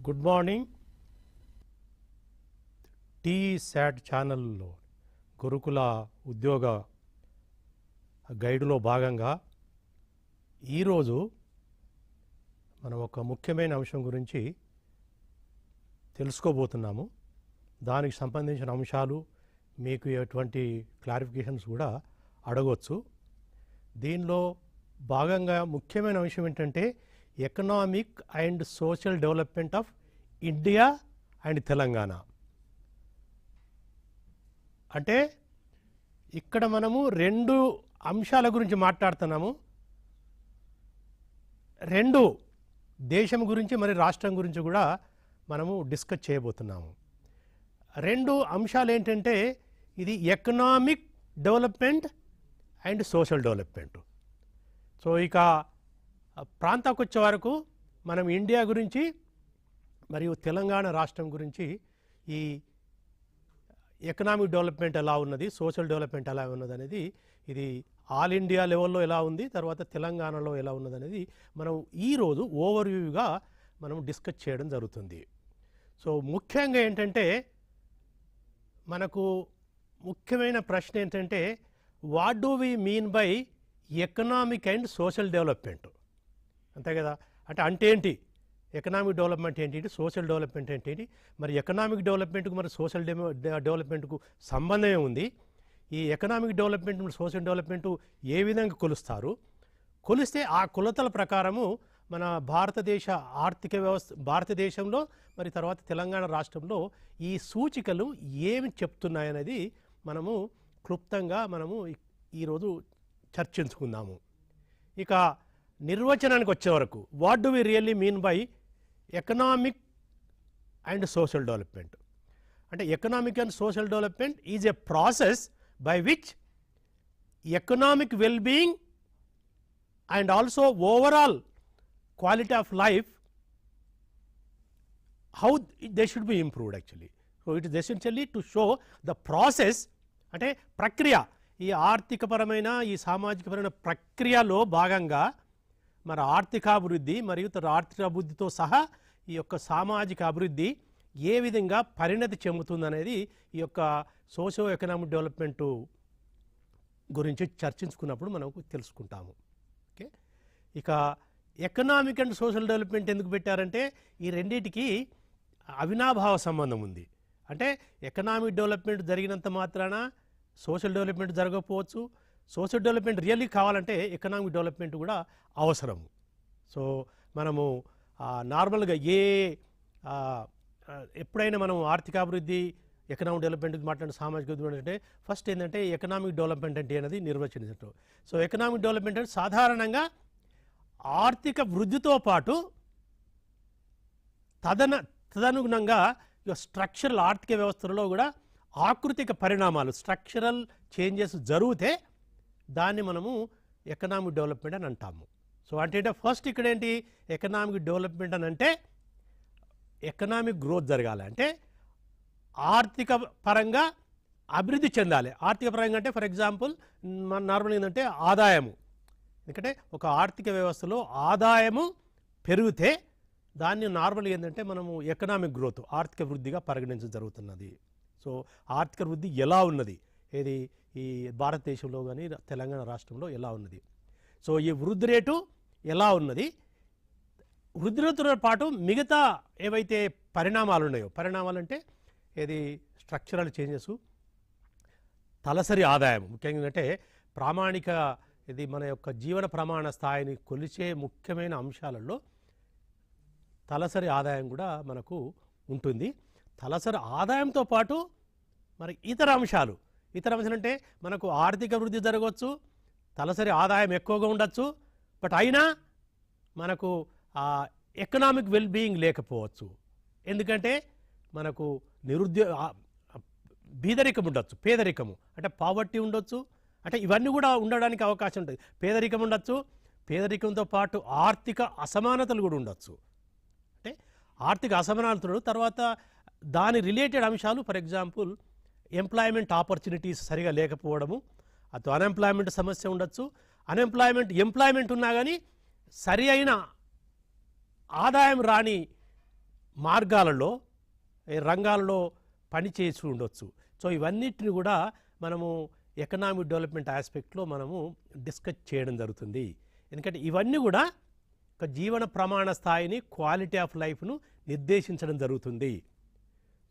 Good morning. TSAT ఛానల్లో గురుకుల ఉద్యోగ గైడులో భాగంగా ఈరోజు మనం ఒక ముఖ్యమైన అంశం గురించి తెలుసుకోబోతున్నాము. దానికి సంబంధించిన అంశాలు మీకు ఎటువంటి క్లారిఫికేషన్స్ కూడా అడగవచ్చు. దీనిలో భాగంగా ముఖ్యమైన అంశం ఏంటంటే economic and social development of India and Telangana. అంటే ఇక్కడ మనము రెండు అంశాల గురించి మాట్లాడుతున్నాము. రెండు దేశం గురించి మరి రాష్ట్రం గురించి కూడా మనము డిస్కస్ చేయబోతున్నాము. రెండు అంశాలు ఏంటంటే ఇది economic development and social development. So ఇక ప్రాంతానికి వచ్చే వరకు మనం ఇండియా గురించి మరియు తెలంగాణ రాష్ట్రం గురించి ఈ ఎకనామిక్ డెవలప్మెంట్ ఎలా ఉన్నది, సోషల్ డెవలప్మెంట్ ఎలా ఉన్నది అనేది, ఇది ఆల్ ఇండియా లెవెల్లో ఎలా ఉంది, తర్వాత తెలంగాణలో ఎలా ఉన్నది అనేది మనం ఈరోజు ఓవర్వ్యూగా మనం డిస్కస్ చేయడం జరుగుతుంది. సో ముఖ్యంగా ఏంటంటే మనకు ముఖ్యమైన ప్రశ్న ఏంటంటే what do we mean by economic and social development, అంతే కదా. అంటే ఏంటి ఎకనామిక్ డెవలప్మెంట్ ఏంటి, సోషల్ డెవలప్మెంట్ ఏంటి, మరి ఎకనామిక్ డెవలప్మెంట్కు మరి సోషల్ డెవలప్మెంట్కు సంబంధమే ఉంది. ఈ ఎకనామిక్ డెవలప్మెంట్ సోషల్ డెవలప్మెంట్ ఏ విధంగా కొలుస్తారు, కొలిస్తే ఆ కొలతల ప్రకారము మన భారతదేశ ఆర్థిక వ్యవస్థ, భారతదేశంలో మరి తర్వాత తెలంగాణ రాష్ట్రంలో ఈ సూచికలు ఏమి చెప్తున్నాయనేది మనము క్లుప్తంగా మనము ఈరోజు చర్చించుకుందాము. ఇక నిర్వచనానికి వచ్చే వరకు what do we really mean by economic and social development అంటే economic and social development is a process by which economic well being and also overall quality of life how they should be improved actually. So it is essentially to show the process, అంటే ప్రక్రియ, ఈ ఆర్థికపరమైన ఈ సామాజికపరమైన ప్రక్రియలో భాగంగా మన ఆర్థికాభివృద్ధి మరియు ఆర్థిక అభివృద్ధితో సహా ఈ యొక్క సామాజిక అభివృద్ధి ఏ విధంగా పరిణతి చెందుతుందనేది ఈ యొక్క సోషో ఎకనామిక్ డెవలప్మెంట్ గురించి చర్చించుకున్నప్పుడు మనకు తెలుసుకుంటాము. ఓకే, ఇక ఎకనామిక్ అండ్ సోషల్ డెవలప్మెంట్ ఎందుకు పెట్టారంటే ఈ రెండింటికి అవినాభావ సంబంధం ఉంది. అంటే ఎకనామిక్ డెవలప్మెంట్ జరిగినంత మాత్రాన సోషల్ డెవలప్మెంట్ జరగకపోవచ్చు. సోషల్ డెవలప్మెంట్ రియల్లీ కావాలంటే ఎకనామిక్ డెవలప్మెంట్ కూడా అవసరము. సో మనము నార్మల్గా ఎప్పుడైనా మనం ఆర్థికాభివృద్ధి ఎకనామిక్ డెవలప్మెంట్ మాట్లాడిన సామాజిక అభివృద్ధి అంటే ఫస్ట్ ఏంటంటే ఎకనామిక్ డెవలప్మెంట్ అంటే అనేది నిర్వచించినట్టు. సో ఎకనామిక్ డెవలప్మెంట్ అంటే సాధారణంగా ఆర్థిక వృద్ధితో పాటు తదనుగుణంగా స్ట్రక్చరల్ ఆర్థిక వ్యవస్థలో కూడా ఆకృతిక పరిణామాలు, స్ట్రక్చరల్ చేంజెస్ జరిగితే దాన్ని మనము ఎకనామిక్ డెవలప్మెంట్ అని అంటాము. సో అంటే ఫస్ట్ ఇక్కడ ఏంటి ఎకనామిక్ డెవలప్మెంట్ అని అంటే ఎకనామిక్ గ్రోత్ జరగాలి, అంటే ఆర్థిక పరంగా అభివృద్ధి చెందాలి. ఆర్థిక పరంగా అంటే ఫర్ ఎగ్జాంపుల్ మన నార్మల్ ఏంటంటే ఆదాయము, ఎందుకంటే ఒక ఆర్థిక వ్యవస్థలో ఆదాయము పెరిగితే దాన్ని నార్మల్ ఏంటంటే మనము ఎకనామిక్ గ్రోత్, ఆర్థిక వృద్ధిగా పరిగణించడం జరుగుతున్నది. సో ఆర్థిక వృద్ధి ఎలా ఉన్నది, ఏది ఈ భారతదేశంలో కానీ తెలంగాణ రాష్ట్రంలో ఎలా ఉన్నది, సో ఈ వృద్ధి రేటు ఎలా ఉన్నది, వృద్ధి రేటుతో పాటు మిగతా ఏవైతే పరిణామాలు ఉన్నాయో, పరిణామాలు అంటే ఏది స్ట్రక్చరల్ చేంజెస్, తలసరి ఆదాయం, ముఖ్యంగా అంటే ప్రామాణిక, ఇది మన యొక్క జీవన ప్రమాణ స్థాయిని కొలిచే ముఖ్యమైన అంశాలలో తలసరి ఆదాయం కూడా మనకు ఉంటుంది. తలసరి ఆదాయంతో పాటు మరి ఇతర అంశాలు అంటే మనకు ఆర్థిక వృద్ధి జరగవచ్చు, తలసరి ఆదాయం ఎక్కువగా ఉండొచ్చు, బట్ అయినా మనకు ఎకనామిక్ వెల్ బీయింగ్ లేకపోవచ్చు. ఎందుకంటే మనకు బీదరికం ఉండొచ్చు, పేదరికము అంటే పావర్టీ ఉండొచ్చు, అంటే ఇవన్నీ కూడా ఉండడానికి అవకాశం ఉంటుంది. పేదరికం ఉండొచ్చు, పేదరికంతో పాటు ఆర్థిక అసమానతలు కూడా ఉండొచ్చు. అంటే ఆర్థిక అసమానతలు తర్వాత దాని రిలేటెడ్ అంశాలు, ఫర్ ఎగ్జాంపుల్ ఎంప్లాయ్మెంట్ ఆపర్చునిటీస్ సరిగా లేకపోవడము, అటు అన్ఎంప్లాయ్మెంట్ సమస్య ఉండొచ్చు. ఎంప్లాయ్మెంట్ ఉన్నా కానీ సరి అయిన ఆదాయం రాని మార్గాలలో రంగాలలో పని చేసి ఉండొచ్చు. సో ఇవన్నిటిని కూడా మనము ఎకనామిక్ డెవలప్మెంట్ ఆస్పెక్ట్లో మనము డిస్కస్ చేయడం జరుగుతుంది. ఎందుకంటే ఇవన్నీ కూడా ఒక జీవన ప్రమాణ స్థాయిని, క్వాలిటీ ఆఫ్ లైఫ్ను నిర్దేశించడం జరుగుతుంది.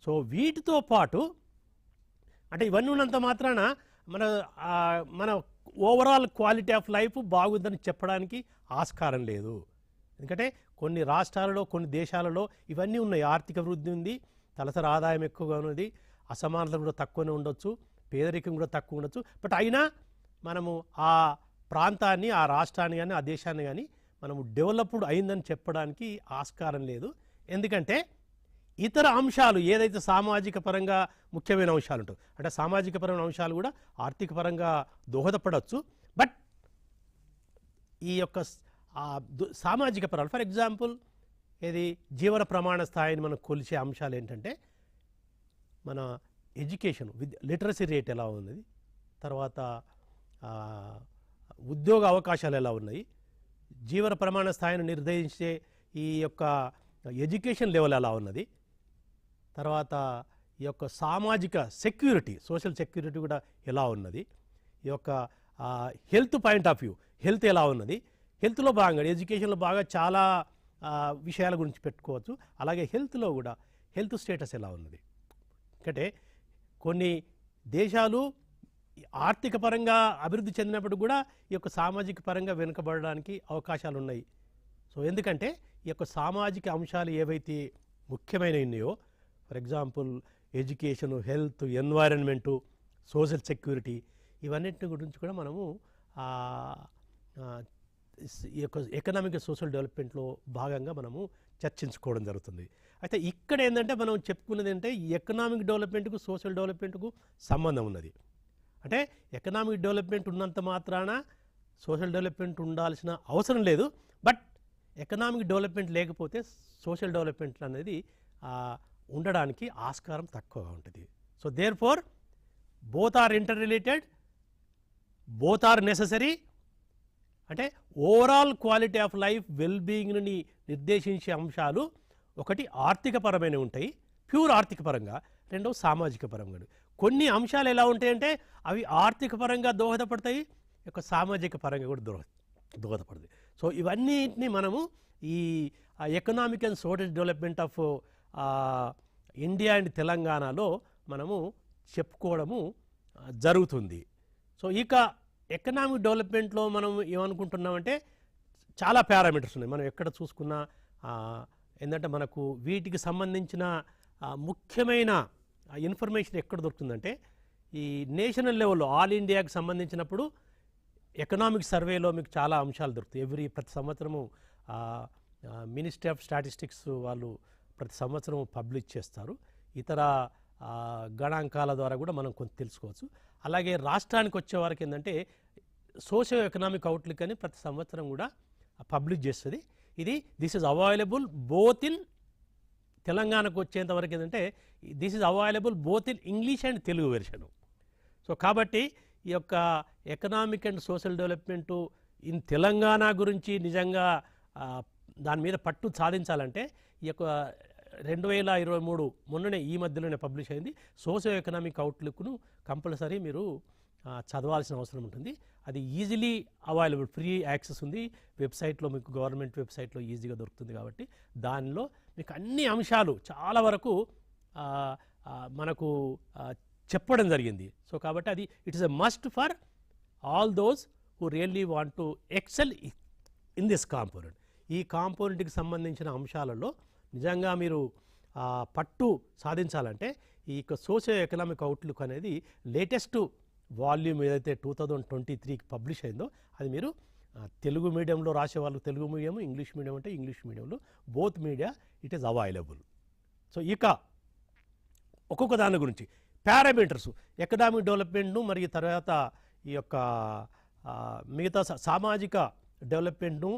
సో వీటితో పాటు అంటే ఇవన్నీ ఉన్నంత మాత్రాన మన ఓవరాల్ క్వాలిటీ ఆఫ్ లైఫ్ బాగుందని చెప్పడానికి ఆస్కారం లేదు. ఎందుకంటే కొన్ని రాష్ట్రాలలో, కొన్ని దేశాలలో ఇవన్నీ ఉన్నాయి. ఆర్థిక వృద్ధి ఉంది, తలసరి ఆదాయం ఎక్కువగా ఉన్నది, అసమానత కూడా తక్కువనే ఉండొచ్చు, పేదరికం కూడా తక్కువ ఉండొచ్చు. బట్ అయినా మనము ఆ ప్రాంతాన్ని, ఆ రాష్ట్రాన్ని కానీ ఆ దేశాన్ని కానీ మనము డెవలప్డ్ అయిందని చెప్పడానికి ఆస్కారం లేదు. ఎందుకంటే ఇతర అంశాలు ఏదైతే సామాజిక పరంగా ముఖ్యమైన అంశాలు ఉంటాయి, అంటే సామాజిక పరమైన అంశాలు కూడా ఆర్థిక పరంగా దోహదపడవచ్చు. బట్ ఈ యొక్క సామాజిక పరాలు, ఫర్ ఎగ్జాంపుల్ ఇది జీవన ప్రమాణ స్థాయిని మనం కొలిచే అంశాలు ఏంటంటే మన ఎడ్యుకేషన్, లిటరసీ రేట్ ఎలా ఉన్నది, తర్వాత ఉద్యోగ అవకాశాలు ఎలా ఉన్నాయి, జీవన ప్రమాణ స్థాయిని నిర్దేశించే ఈ యొక్క ఎడ్యుకేషన్ లెవెల్ ఎలా ఉన్నది, తర్వాత ఈ యొక్క సామాజిక సెక్యూరిటీ, సోషల్ సెక్యూరిటీ కూడా ఎలా ఉన్నది, ఈ యొక్క health point of view, health ఎలా ఉన్నది, హెల్త్లో భాగంగా ఎడ్యుకేషన్లో బాగా చాలా విషయాల గురించి పెట్టుకోవచ్చు. అలాగే హెల్త్లో కూడా హెల్త్ స్టేటస్ ఎలా ఉన్నది. ఎందుకంటే కొన్ని దేశాలు ఆర్థిక పరంగా అభివృద్ధి చెందినప్పుడు కూడా ఈ యొక్క సామాజిక పరంగా వెనుకబడడానికి అవకాశాలు ఉన్నాయి. సో ఎందుకంటే ఈ యొక్క సామాజిక అంశాలు ఏవైతే ముఖ్యమైనవి ఉన్నాయో, for example education, health, environment, social security, ఇవన్నింటి గురించి కూడా మనము ఈ యొక్క ఎకనామిక్ సోషల్ డెవలప్మెంట్లో భాగంగా మనము చర్చించుకోవడం జరుగుతుంది. అయితే ఇక్కడ ఏంటంటే మనం చెప్పుకున్నది ఏంటంటే ఎకనామిక్ డెవలప్మెంట్కు, సోషల్ డెవలప్మెంట్కు సంబంధం ఉన్నది. అంటే ఎకనామిక్ డెవలప్మెంట్ ఉన్నంత మాత్రాన సోషల్ డెవలప్మెంట్ ఉండాల్సిన అవసరం లేదు. బట్ ఎకనామిక్ డెవలప్మెంట్ లేకపోతే సోషల్ డెవలప్మెంట్ అనేది ఉండడానికి ఆస్కారం తక్కువగా ఉంటుంది. So therefore both are interrelated, both are necessary. అంటే overall quality of life well బీయింగ్ని నిర్దేశించే అంశాలు ఒకటి ఆర్థిక పరమైనవి ఉంటాయి, ప్యూర్ ఆర్థిక పరంగా, రెండవ సామాజిక పరంగా. కొన్ని అంశాలు ఎలా ఉంటాయంటే అవి ఆర్థిక పరంగా దోహదపడతాయి, యొక్క సామాజిక పరంగా కూడా దోహదపడతాయి. సో ఇవన్నిటిని మనము ఈ economic and social development of India and తెలంగాణలో మనము చెప్పుకోవడము జరుగుతుంది. సో ఇక ఎకనామిక్ డెవలప్మెంట్లో మనం ఏమనుకుంటున్నామంటే చాలా పారామీటర్స్ ఉన్నాయి. మనం ఎక్కడ చూసుకున్నా ఏంటంటే మనకు వీటికి సంబంధించిన ముఖ్యమైన ఇన్ఫర్మేషన్ ఎక్కడ దొరుకుతుందంటే ఈ నేషనల్ లెవెల్లో ఆల్ ఇండియాకి సంబంధించినప్పుడు ఎకనామిక్ సర్వేలో మీకు చాలా అంశాలు దొరుకుతాయి. ప్రతి సంవత్సరము మినిస్ట్రీ ఆఫ్ స్టాటిస్టిక్స్ వాళ్ళు ప్రతి సంవత్సరం పబ్లిష్ చేస్తారు. ఇతర గణాంకాల ద్వారా కూడా మనం కొంత తెలుసుకోవచ్చు. అలాగే రాష్ట్రానికి వచ్చేవారికి ఏంటంటే సోషియో ఎకనామిక్ అవుట్లుక్ అని ప్రతి సంవత్సరం కూడా పబ్లిష్ చేస్తుంది. This is available both in తెలంగాణకు వచ్చేంత వరకు ఏంటంటే this is available both in English and Telugu version. So కాబట్టి ఈ యొక్క economic and social development in Telangana గురించి నిజంగా దాని మీద పట్టు సాధించాలంటే ఈ యొక్క 2023 మొన్ననే ఈ మధ్యలోనే పబ్లిష్ అయింది సోషియో ఎకనామిక్ అవుట్లుక్ను కంపల్సరీ మీరు చదవాల్సిన అవసరం ఉంటుంది. అది ఈజీలీ అవైలబుల్, ఫ్రీ యాక్సెస్ ఉంది వెబ్సైట్లో, మీకు గవర్నమెంట్ వెబ్సైట్లో ఈజీగా దొరుకుతుంది. కాబట్టి దానిలో మీకు అన్ని అంశాలు చాలా వరకు మనకు చెప్పడం జరిగింది. సో కాబట్టి అది it is a must for all those who really want to excel in this component. ఈ కాంపోనెంట్కి సంబంధించిన అంశాలలో నిజంగా మీరు పట్టు సాధించాలంటే ఈ సోషియో ఎకనామిక్ అవుట్లుక్ అనేది లేటెస్ట్ వాల్యూమ్ ఏదైతే 2023కి పబ్లిష్ అయిందో అది మీరు తెలుగు మీడియంలో రాసే వాళ్ళు తెలుగు మీడియం, ఇంగ్లీష్ మీడియం అంటే ఇంగ్లీష్ మీడియంలో, both media it is available. So ఇక ఒక్కొక్క దాని గురించి పారామీటర్స్ ఎకనామిక్ డెవలప్మెంట్ను మరియు తర్వాత ఈ యొక్క మిగతా సామాజిక డెవలప్మెంట్ను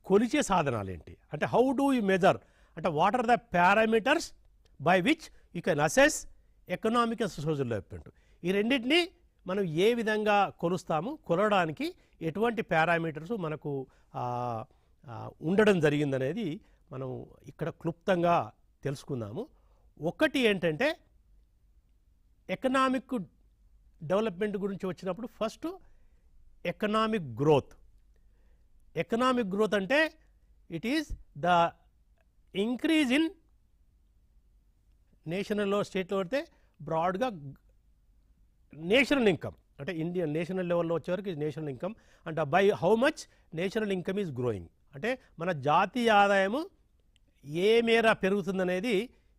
కొలిచే సాధనాలు ఏంటి అంటే హౌ డూ యూ మెజర్, అంటే what are the parameters by which you can assess economic and social development. ఈ రెండింటినీ మనం ఏ విధంగా కొలుస్తాము, కొలవడానికి ఎటువంటి పారామీటర్స్ మనకు ఉండడం జరిగిందనేది మనం ఇక్కడ క్లుప్తంగా తెలుసుకుందాము. ఒకటి ఏంటంటే ఎకనామిక్ డెవలప్మెంట్ గురించి వచ్చినప్పుడు first economic growth. Economic growth అంటే it is the increase in నేషనల్లో స్టేట్లో పడితే బ్రాడ్గా నేషనల్ ఇన్కమ్ అంటే ఇండియన్ నేషనల్ లెవెల్లో వచ్చేవరకు ఇది national income and by how much national income is growing అంటే మన జాతీయ ఆదాయము ఏ మేర పెరుగుతుందనేది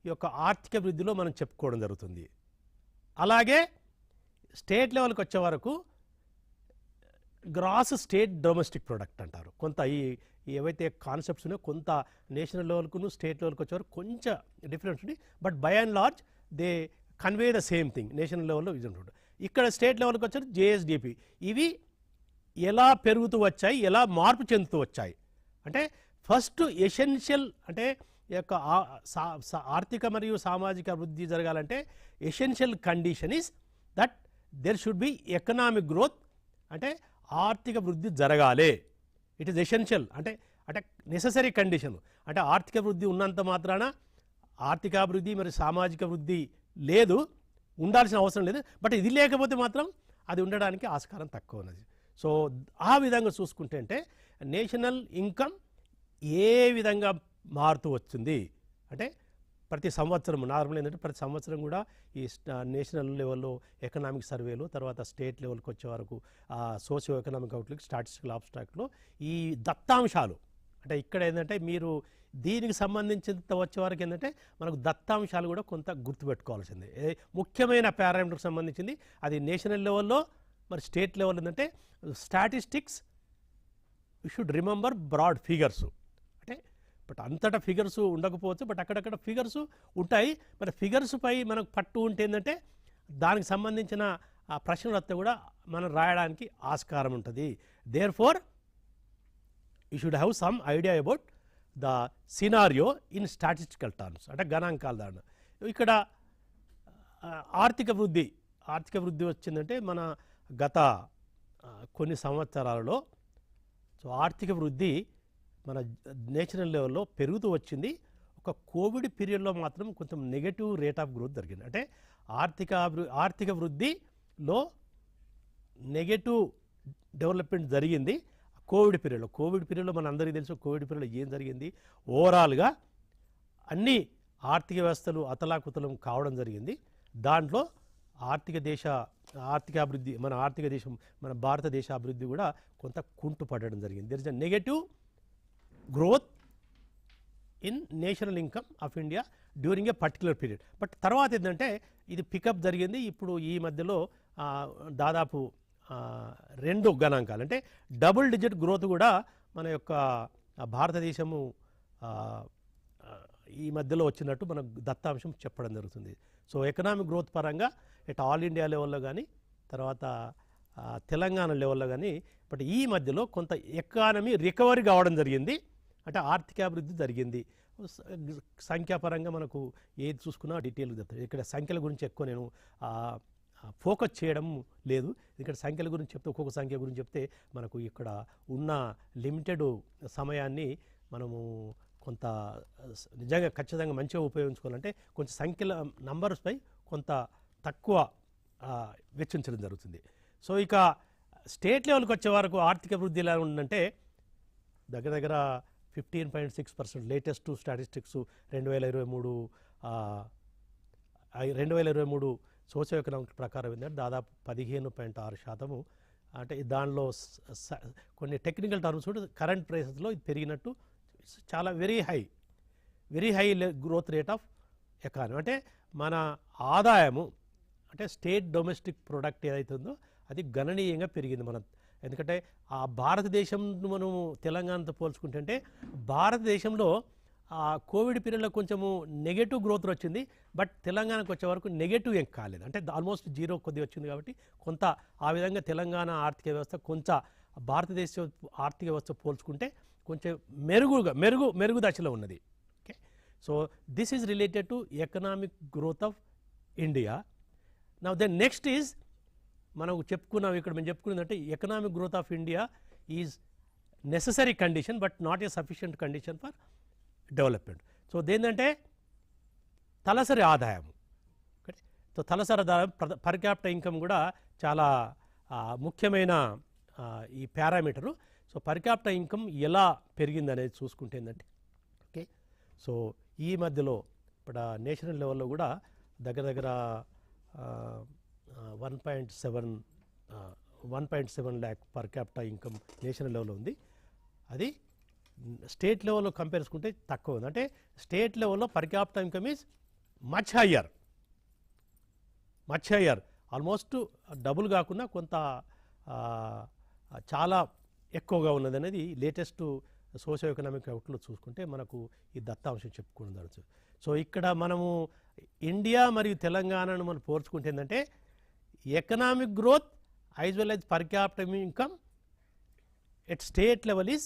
ఈ యొక్క ఆర్థిక వృద్ధిలో మనం చెప్పుకోవడం జరుగుతుంది. అలాగే స్టేట్ లెవెల్కి వచ్చే వరకు గ్రాస్ స్టేట్ డొమెస్టిక్ ప్రొడక్ట్ అంటారు. కొంత ఈ ఏవైతే కాన్సెప్ట్స్ ఉన్నాయో కొంత నేషనల్ లెవెల్కును స్టేట్ లెవెల్కి వచ్చేవరకు కొంచెం డిఫరెన్స్ ఉంది. But by and large they convey the same thing. National లెవెల్లో ఇది ఉంటుంది. ఇక్కడ స్టేట్ లెవెల్కి వచ్చారు JSDP. ఇవి ఎలా పెరుగుతూ వచ్చాయి, ఎలా మార్పు చెందుతూ వచ్చాయి అంటే ఫస్ట్ ఎసెన్షియల్ అంటే ఈ యొక్క ఆర్థిక మరియు సామాజిక అభివృద్ధి జరగాలంటే essential condition is that there should be economic growth అంటే ఆర్థిక వృద్ధి జరగాలి. ఇట్ ఈస్ ఎసెన్షియల్ అంటే అంటే నెససరీ కండిషన్. అంటే ఆర్థిక వృద్ధి ఉన్నంత మాత్రాన ఆర్థికాభివృద్ధి మరియు సామాజిక వృద్ధి లేదు, ఉండాల్సిన అవసరం లేదు. బట్ ఇది లేకపోతే మాత్రం అది ఉండడానికి ఆస్కారం తక్కువ ఉన్నది. సో ఆ విధంగా చూసుకుంటే అంటే నేషనల్ ఇన్కమ్ ఏ విధంగా మారుతూ వచ్చింది అంటే ప్రతి సంవత్సరం నార్మల్ ఏంటంటే ప్రతి సంవత్సరం కూడా ఈ నేషనల్ లెవెల్లో ఎకనామిక్ సర్వేలు తర్వాత స్టేట్ లెవెల్కి వచ్చే వరకు సోషియో ఎకనామిక్ అవుట్లుక్ స్టాటిస్టికల్ ఆబ్స్ట్రాక్ట్లో ఈ దత్తాంశాలు అంటే ఇక్కడ ఏంటంటే మీరు దీనికి సంబంధించినంత వచ్చే వరకు ఏంటంటే మనకు దత్తాంశాలు కూడా కొంత గుర్తుపెట్టుకోవాల్సింది. ముఖ్యమైన పారామీటర్కి సంబంధించింది అది నేషనల్ లెవెల్లో మరి స్టేట్ లెవెల్ ఏంటంటే statistics you should remember broad figures అంటే బట్ అంతటా ఫిగర్స్ ఉండకపోవచ్చు బట్ అక్కడక్కడ ఫిగర్స్ ఉంటాయి. మరి ఫిగర్స్ పై మనకు పట్టు ఉంటే ఏంటంటే దానికి సంబంధించిన ఆ ప్రశ్నలు వస్తే కూడా మనం రాయడానికి ఆస్కారం ఉంటుంది. Therefore you should have some idea about the scenario in statistical terms అంటే గణాంకాల దాని. ఇక్కడ ఆర్థిక వృద్ధి వచ్చిందంటే మన గత కొన్ని సంవత్సరాలలో సో ఆర్థిక వృద్ధి మన నేషనల్ లెవెల్లో పెరుగుతూ వచ్చింది. ఒక కోవిడ్ పీరియడ్లో మాత్రం కొంచెం నెగటివ్ రేట్ ఆఫ్ గ్రోత్ జరిగింది. అంటే ఆర్థిక వృద్ధిలో నెగటివ్ డెవలప్మెంట్ జరిగింది కోవిడ్ పీరియడ్లో మన అందరికీ తెలుసు కోవిడ్ పీరియడ్లో ఏం జరిగింది. ఓవరాల్గా అన్ని ఆర్థిక వ్యవస్థలు అతలాకుతలం కావడం జరిగింది. దాంట్లో ఆర్థికాభివృద్ధి మన భారతదేశ అభివృద్ధి కూడా కొంత కుంటుపడడం జరిగింది. There is a negative growth in national income of India during a particular period. But తర్వాత ఏంటంటే ఇది పికప్ జరిగింది. ఇప్పుడు ఈ మధ్యలో దాదాపు 2 గణాంకాలు అంటే డబుల్ డిజిట్ గ్రోత్ కూడా మన యొక్క భారతదేశము ఈ మధ్యలో వచ్చినట్టు మన దత్తాంశం చెప్పడం జరుగుతుంది. సో ఎకనామిక్ గ్రోత్ పరంగా ఇట్ ఆల్ ఇండియా లెవెల్లో కానీ తర్వాత తెలంగాణ లెవెల్లో కానీ బట్ ఈ మధ్యలో కొంత ఎకానమీ రికవరీ కావడం జరిగింది అంటే ఆర్థికాభివృద్ధి జరిగింది. సంఖ్యాపరంగా మనకు ఏది చూసుకున్నా డీటెయిల్గా చెప్తాను. ఇక్కడ సంఖ్యల గురించి ఎక్కువ నేను ఫోకస్ చేయడం లేదు. ఇక్కడ సంఖ్యల గురించి చెప్తే ఒక్కొక్క సంఖ్య గురించి చెప్తే మనకు ఇక్కడ ఉన్న లిమిటెడ్ సమయాన్ని మనము కొంత నిజంగా ఖచ్చితంగా మంచిగా ఉపయోగించుకోవాలంటే కొంచెం సంఖ్యల నంబర్స్పై కొంత తక్కువ వెచ్చించడం జరుగుతుంది. సో ఇక స్టేట్ లెవెల్కి వచ్చే వరకు ఆర్థిక వృద్ధి ఎలా ఉందంటే దగ్గర 15.6% లేటెస్ట్ స్టాటిస్టిక్స్ 2023 సోషియో ఎకనామిక్ ప్రకారం ఏంటంటే దాదాపు 15.6% అంటే దానిలో కొన్ని టెక్నికల్ టర్మ్స్ కూడా కరెంట్ ప్రైసెస్లో ఇది పెరిగినట్టు చాలా very high growth rate of economy అంటే మన ఆదాయము అంటే స్టేట్ డొమెస్టిక్ ప్రొడక్ట్ ఏదైతుందో అది గణనీయంగా పెరిగింది. ఎందుకంటే ఆ భారతదేశం మనము తెలంగాణతో పోల్చుకుంటే భారతదేశంలో కోవిడ్ పీరియడ్లో కొంచెము నెగటివ్ గ్రోత్ వచ్చింది. బట్ తెలంగాణకు వచ్చే వరకు నెగటివ్ ఏం కాలేదు అంటే ఆల్మోస్ట్ 0 కొద్దిగా వచ్చింది. కాబట్టి కొంత ఆ విధంగా తెలంగాణ ఆర్థిక వ్యవస్థ కొంచెం భారతదేశ ఆర్థిక వ్యవస్థ పోల్చుకుంటే కొంచెం మెరుగు దశలో ఉన్నది. Okay, so this is related to economic growth of India. Now then next is మనం చెప్పుకున్నదంటే economic growth of India is necessary condition but not a sufficient condition for development. So దేందంటే తలసరి ఆదాయం. సో తలసరి ఆదాయం పర్ క్యాపిటల్ ఇన్కమ్ కూడా చాలా ముఖ్యమైన ఈ parameter. So per capital income ఎలా పెరిగింది అనేది చూసుకుంటే ఏంటంటే ఓకే, సో ఈ మధ్యలో ఇప్పుడు నేషనల్ లెవెల్లో కూడా దగ్గర 1.7 lakh per capital income national లెవెల్లో ఉంది. అది స్టేట్ లెవెల్లో కంపేర్ చేసుకుంటే తక్కువ ఉంది. అంటే స్టేట్ లెవెల్లో per capital income is much higher, almost double కాకుండా కొంత చాలా ఎక్కువగా ఉన్నది అనేది లేటెస్ట్ సోషియో ఎకనామిక్ అవుట్లుక్ చూసుకుంటే మనకు ఈ దత్తాంశం చెప్పుకోవడం జరుగుతుంది. సో ఇక్కడ మనము ఇండియా మరియు తెలంగాణను మనం పోల్చుకుంటే ఏంటంటే economic growth as well as per capital income at state level is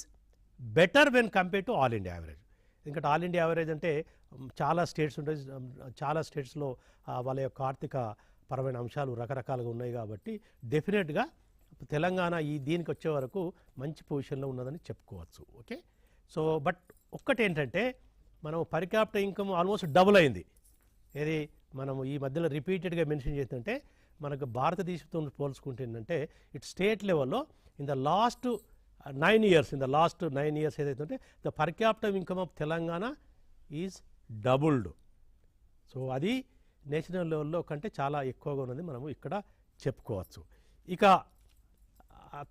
better when compare to all India average. ఎందుకంటే ఆల్ ఇండియా యావరేజ్ అంటే చాలా స్టేట్స్ ఉంటాయి, చాలా స్టేట్స్లో వాళ్ళ యొక్క ఆర్థిక పరమైన అంశాలు రకరకాలుగా ఉన్నాయి కాబట్టి డెఫినెట్గా తెలంగాణ దీనికి వచ్చే వరకు మంచి పొజిషన్లో ఉన్నదని చెప్పుకోవచ్చు. ఓకే, సో బట్ ఒక్కటేంటంటే మనం per capital income almost double అయింది. ఏది మనము ఈ మధ్యలో రిపీటెడ్గా మెన్షన్ చేస్తుంటే మనకు భారతదేశంతో పోల్చుకుంటే ఏంటంటే ఇట్ స్టేట్ లెవెల్లో ఇన్ ద లాస్ట్ 9 years ఏదైతే the per capital income of Telangana is doubled. So అది నేషనల్ లెవెల్లో కంటే చాలా ఎక్కువగా ఉన్నది మనము ఇక్కడ చెప్పుకోవచ్చు. ఇక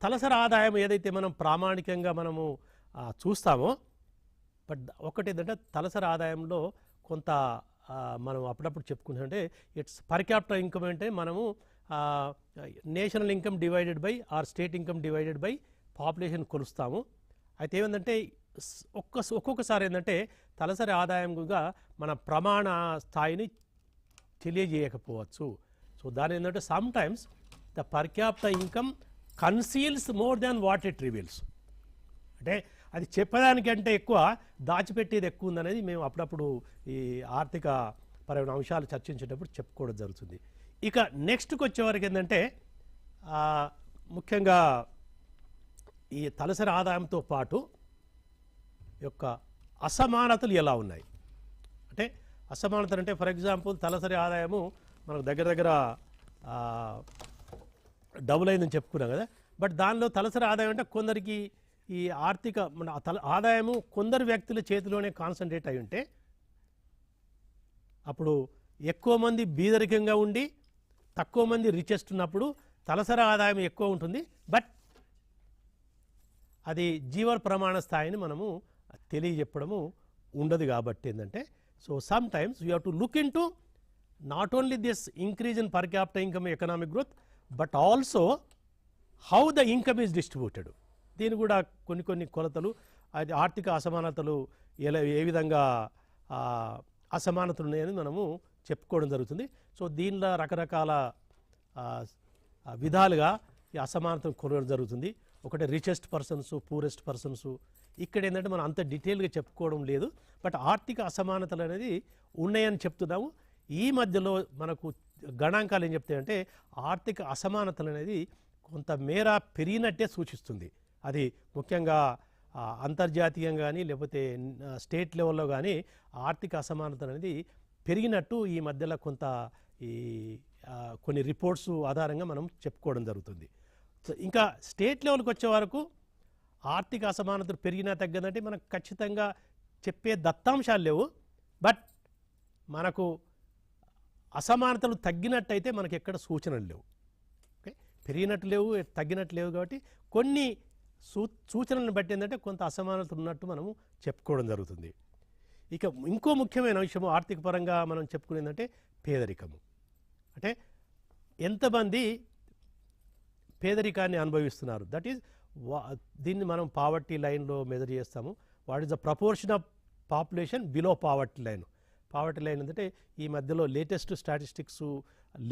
తలసరి ఆదాయం ఏదైతే మనం ప్రామాణికంగా మనము చూస్తామో, బట్ ఒకటి ఏంటంటే తలసరి ఆదాయంలో కొంత మనం అప్పుడప్పుడు చెప్పుకుంటుంటే ఇట్స్ పర్ క్యాపిటల్ ఇన్కమ్ అంటే మనము national income divided by or state income divided by population కొలుస్తాము. అయితే ఏమంటే ఒక్కొక్కసారి ఏంటంటే తలసరి ఆదాయంగా మన ప్రమాణ స్థాయిని తెలియజేయకపోవచ్చు. సో దాని ఏంటంటే sometimes the per capital income conceals more than what it reveals. అంటే అది చెప్పడానికంటే ఎక్కువ దాచిపెట్టేది ఎక్కువ ఉందనేది మేము అప్పుడప్పుడు ఈ ఆర్థిక పరమైన అంశాలు చర్చించేటప్పుడు చెప్పుకోవడం జరుగుతుంది. ఇక నెక్స్ట్కి వచ్చేవరకు ఏంటంటే ముఖ్యంగా ఈ తలసరి ఆదాయంతో పాటు యొక్క అసమానతలు ఎలా ఉన్నాయి. అంటే అసమానతలు అంటే ఫర్ ఎగ్జాంపుల్ తలసరి ఆదాయము మనకు దగ్గర డబుల్ అయిందని చెప్పుకున్నాం కదా, బట్ దానిలో తలసరి ఆదాయం అంటే కొందరికి ఈ ఆర్థిక మన ఆదాయము కొందరు వ్యక్తుల చేతిలోనే కాన్సన్ట్రేట్ అయి ఉంటే అప్పుడు ఎక్కువ మంది బీదరికంగా ఉండి తక్కువ మంది రిచెస్ట్ ఉన్నప్పుడు తలసరి ఆదాయం ఎక్కువ ఉంటుంది, బట్ అది జీవన ప్రమాణ స్థాయిని మనము తెలియజెప్పడము ఉండదు. కాబట్టి ఏంటంటే so some times you have to look in to not only this increase in per capital income economic growth but also how the income is distributed. దీని కూడా కొన్ని కొలతలు, అది ఆర్థిక అసమానతలు ఏ విధంగా అసమానతలు ఉన్నాయని మనము చెప్పుకోవడం జరుగుతుంది. సో దీనిలో రకరకాల విధాలుగా ఈ అసమానతను కొనడం జరుగుతుంది. ఒకటి రిచెస్ట్ పర్సన్స్, పూరెస్ట్ పర్సన్స్. ఇక్కడ ఏంటంటే మనం అంత డీటెయిల్గా చెప్పుకోవడం లేదు, బట్ ఆర్థిక అసమానతలు అనేది ఉన్నాయని చెప్తున్నాము. ఈ మధ్యలో మనకు గణాంకాలు ఏం చెప్తాయంటే ఆర్థిక అసమానతలు అనేది కొంత మేర పెరిగినట్టే సూచిస్తుంది. అది ముఖ్యంగా అంతర్జాతీయంగా కానీ లేకపోతే స్టేట్ లెవెల్లో కానీ ఆర్థిక అసమానతలు అనేది పెరిగినట్టు ఈ మధ్యలో కొంత కొన్ని రిపోర్ట్స్ ఆధారంగా మనం చెప్పుకోవడం జరుగుతుంది. ఇంకా స్టేట్ లెవెల్కి వచ్చే వరకు ఆర్థిక అసమానతలు పెరిగినా తగ్గదంటే మనకు ఖచ్చితంగా చెప్పే దత్తాంశాలు లేవు, బట్ మనకు అసమానతలు తగ్గినట్టయితే మనకి ఎక్కడ సూచనలు లేవు. ఓకే, పెరిగినట్టు లేవు, తగ్గినట్టు లేవు. కాబట్టి కొన్ని సూచనలను బట్టి ఏంటంటే కొంత అసమానతలు ఉన్నట్టు మనము చెప్పుకోవడం జరుగుతుంది. ఇక ఇంకో ముఖ్యమైన విషయము ఆర్థిక పరంగా మనం చెప్పుకునేదంటే పేదరికము. అంటే ఎంతమంది పేదరికాన్ని అనుభవిస్తున్నారు, దట్ ఈజ్ దీన్ని మనం పావర్టీ లైన్లో మెజర్ చేస్తాము. What is the proportion of population below poverty line. Poverty line ఏంటంటే ఈ మధ్యలో లేటెస్ట్ స్టాటిస్టిక్స్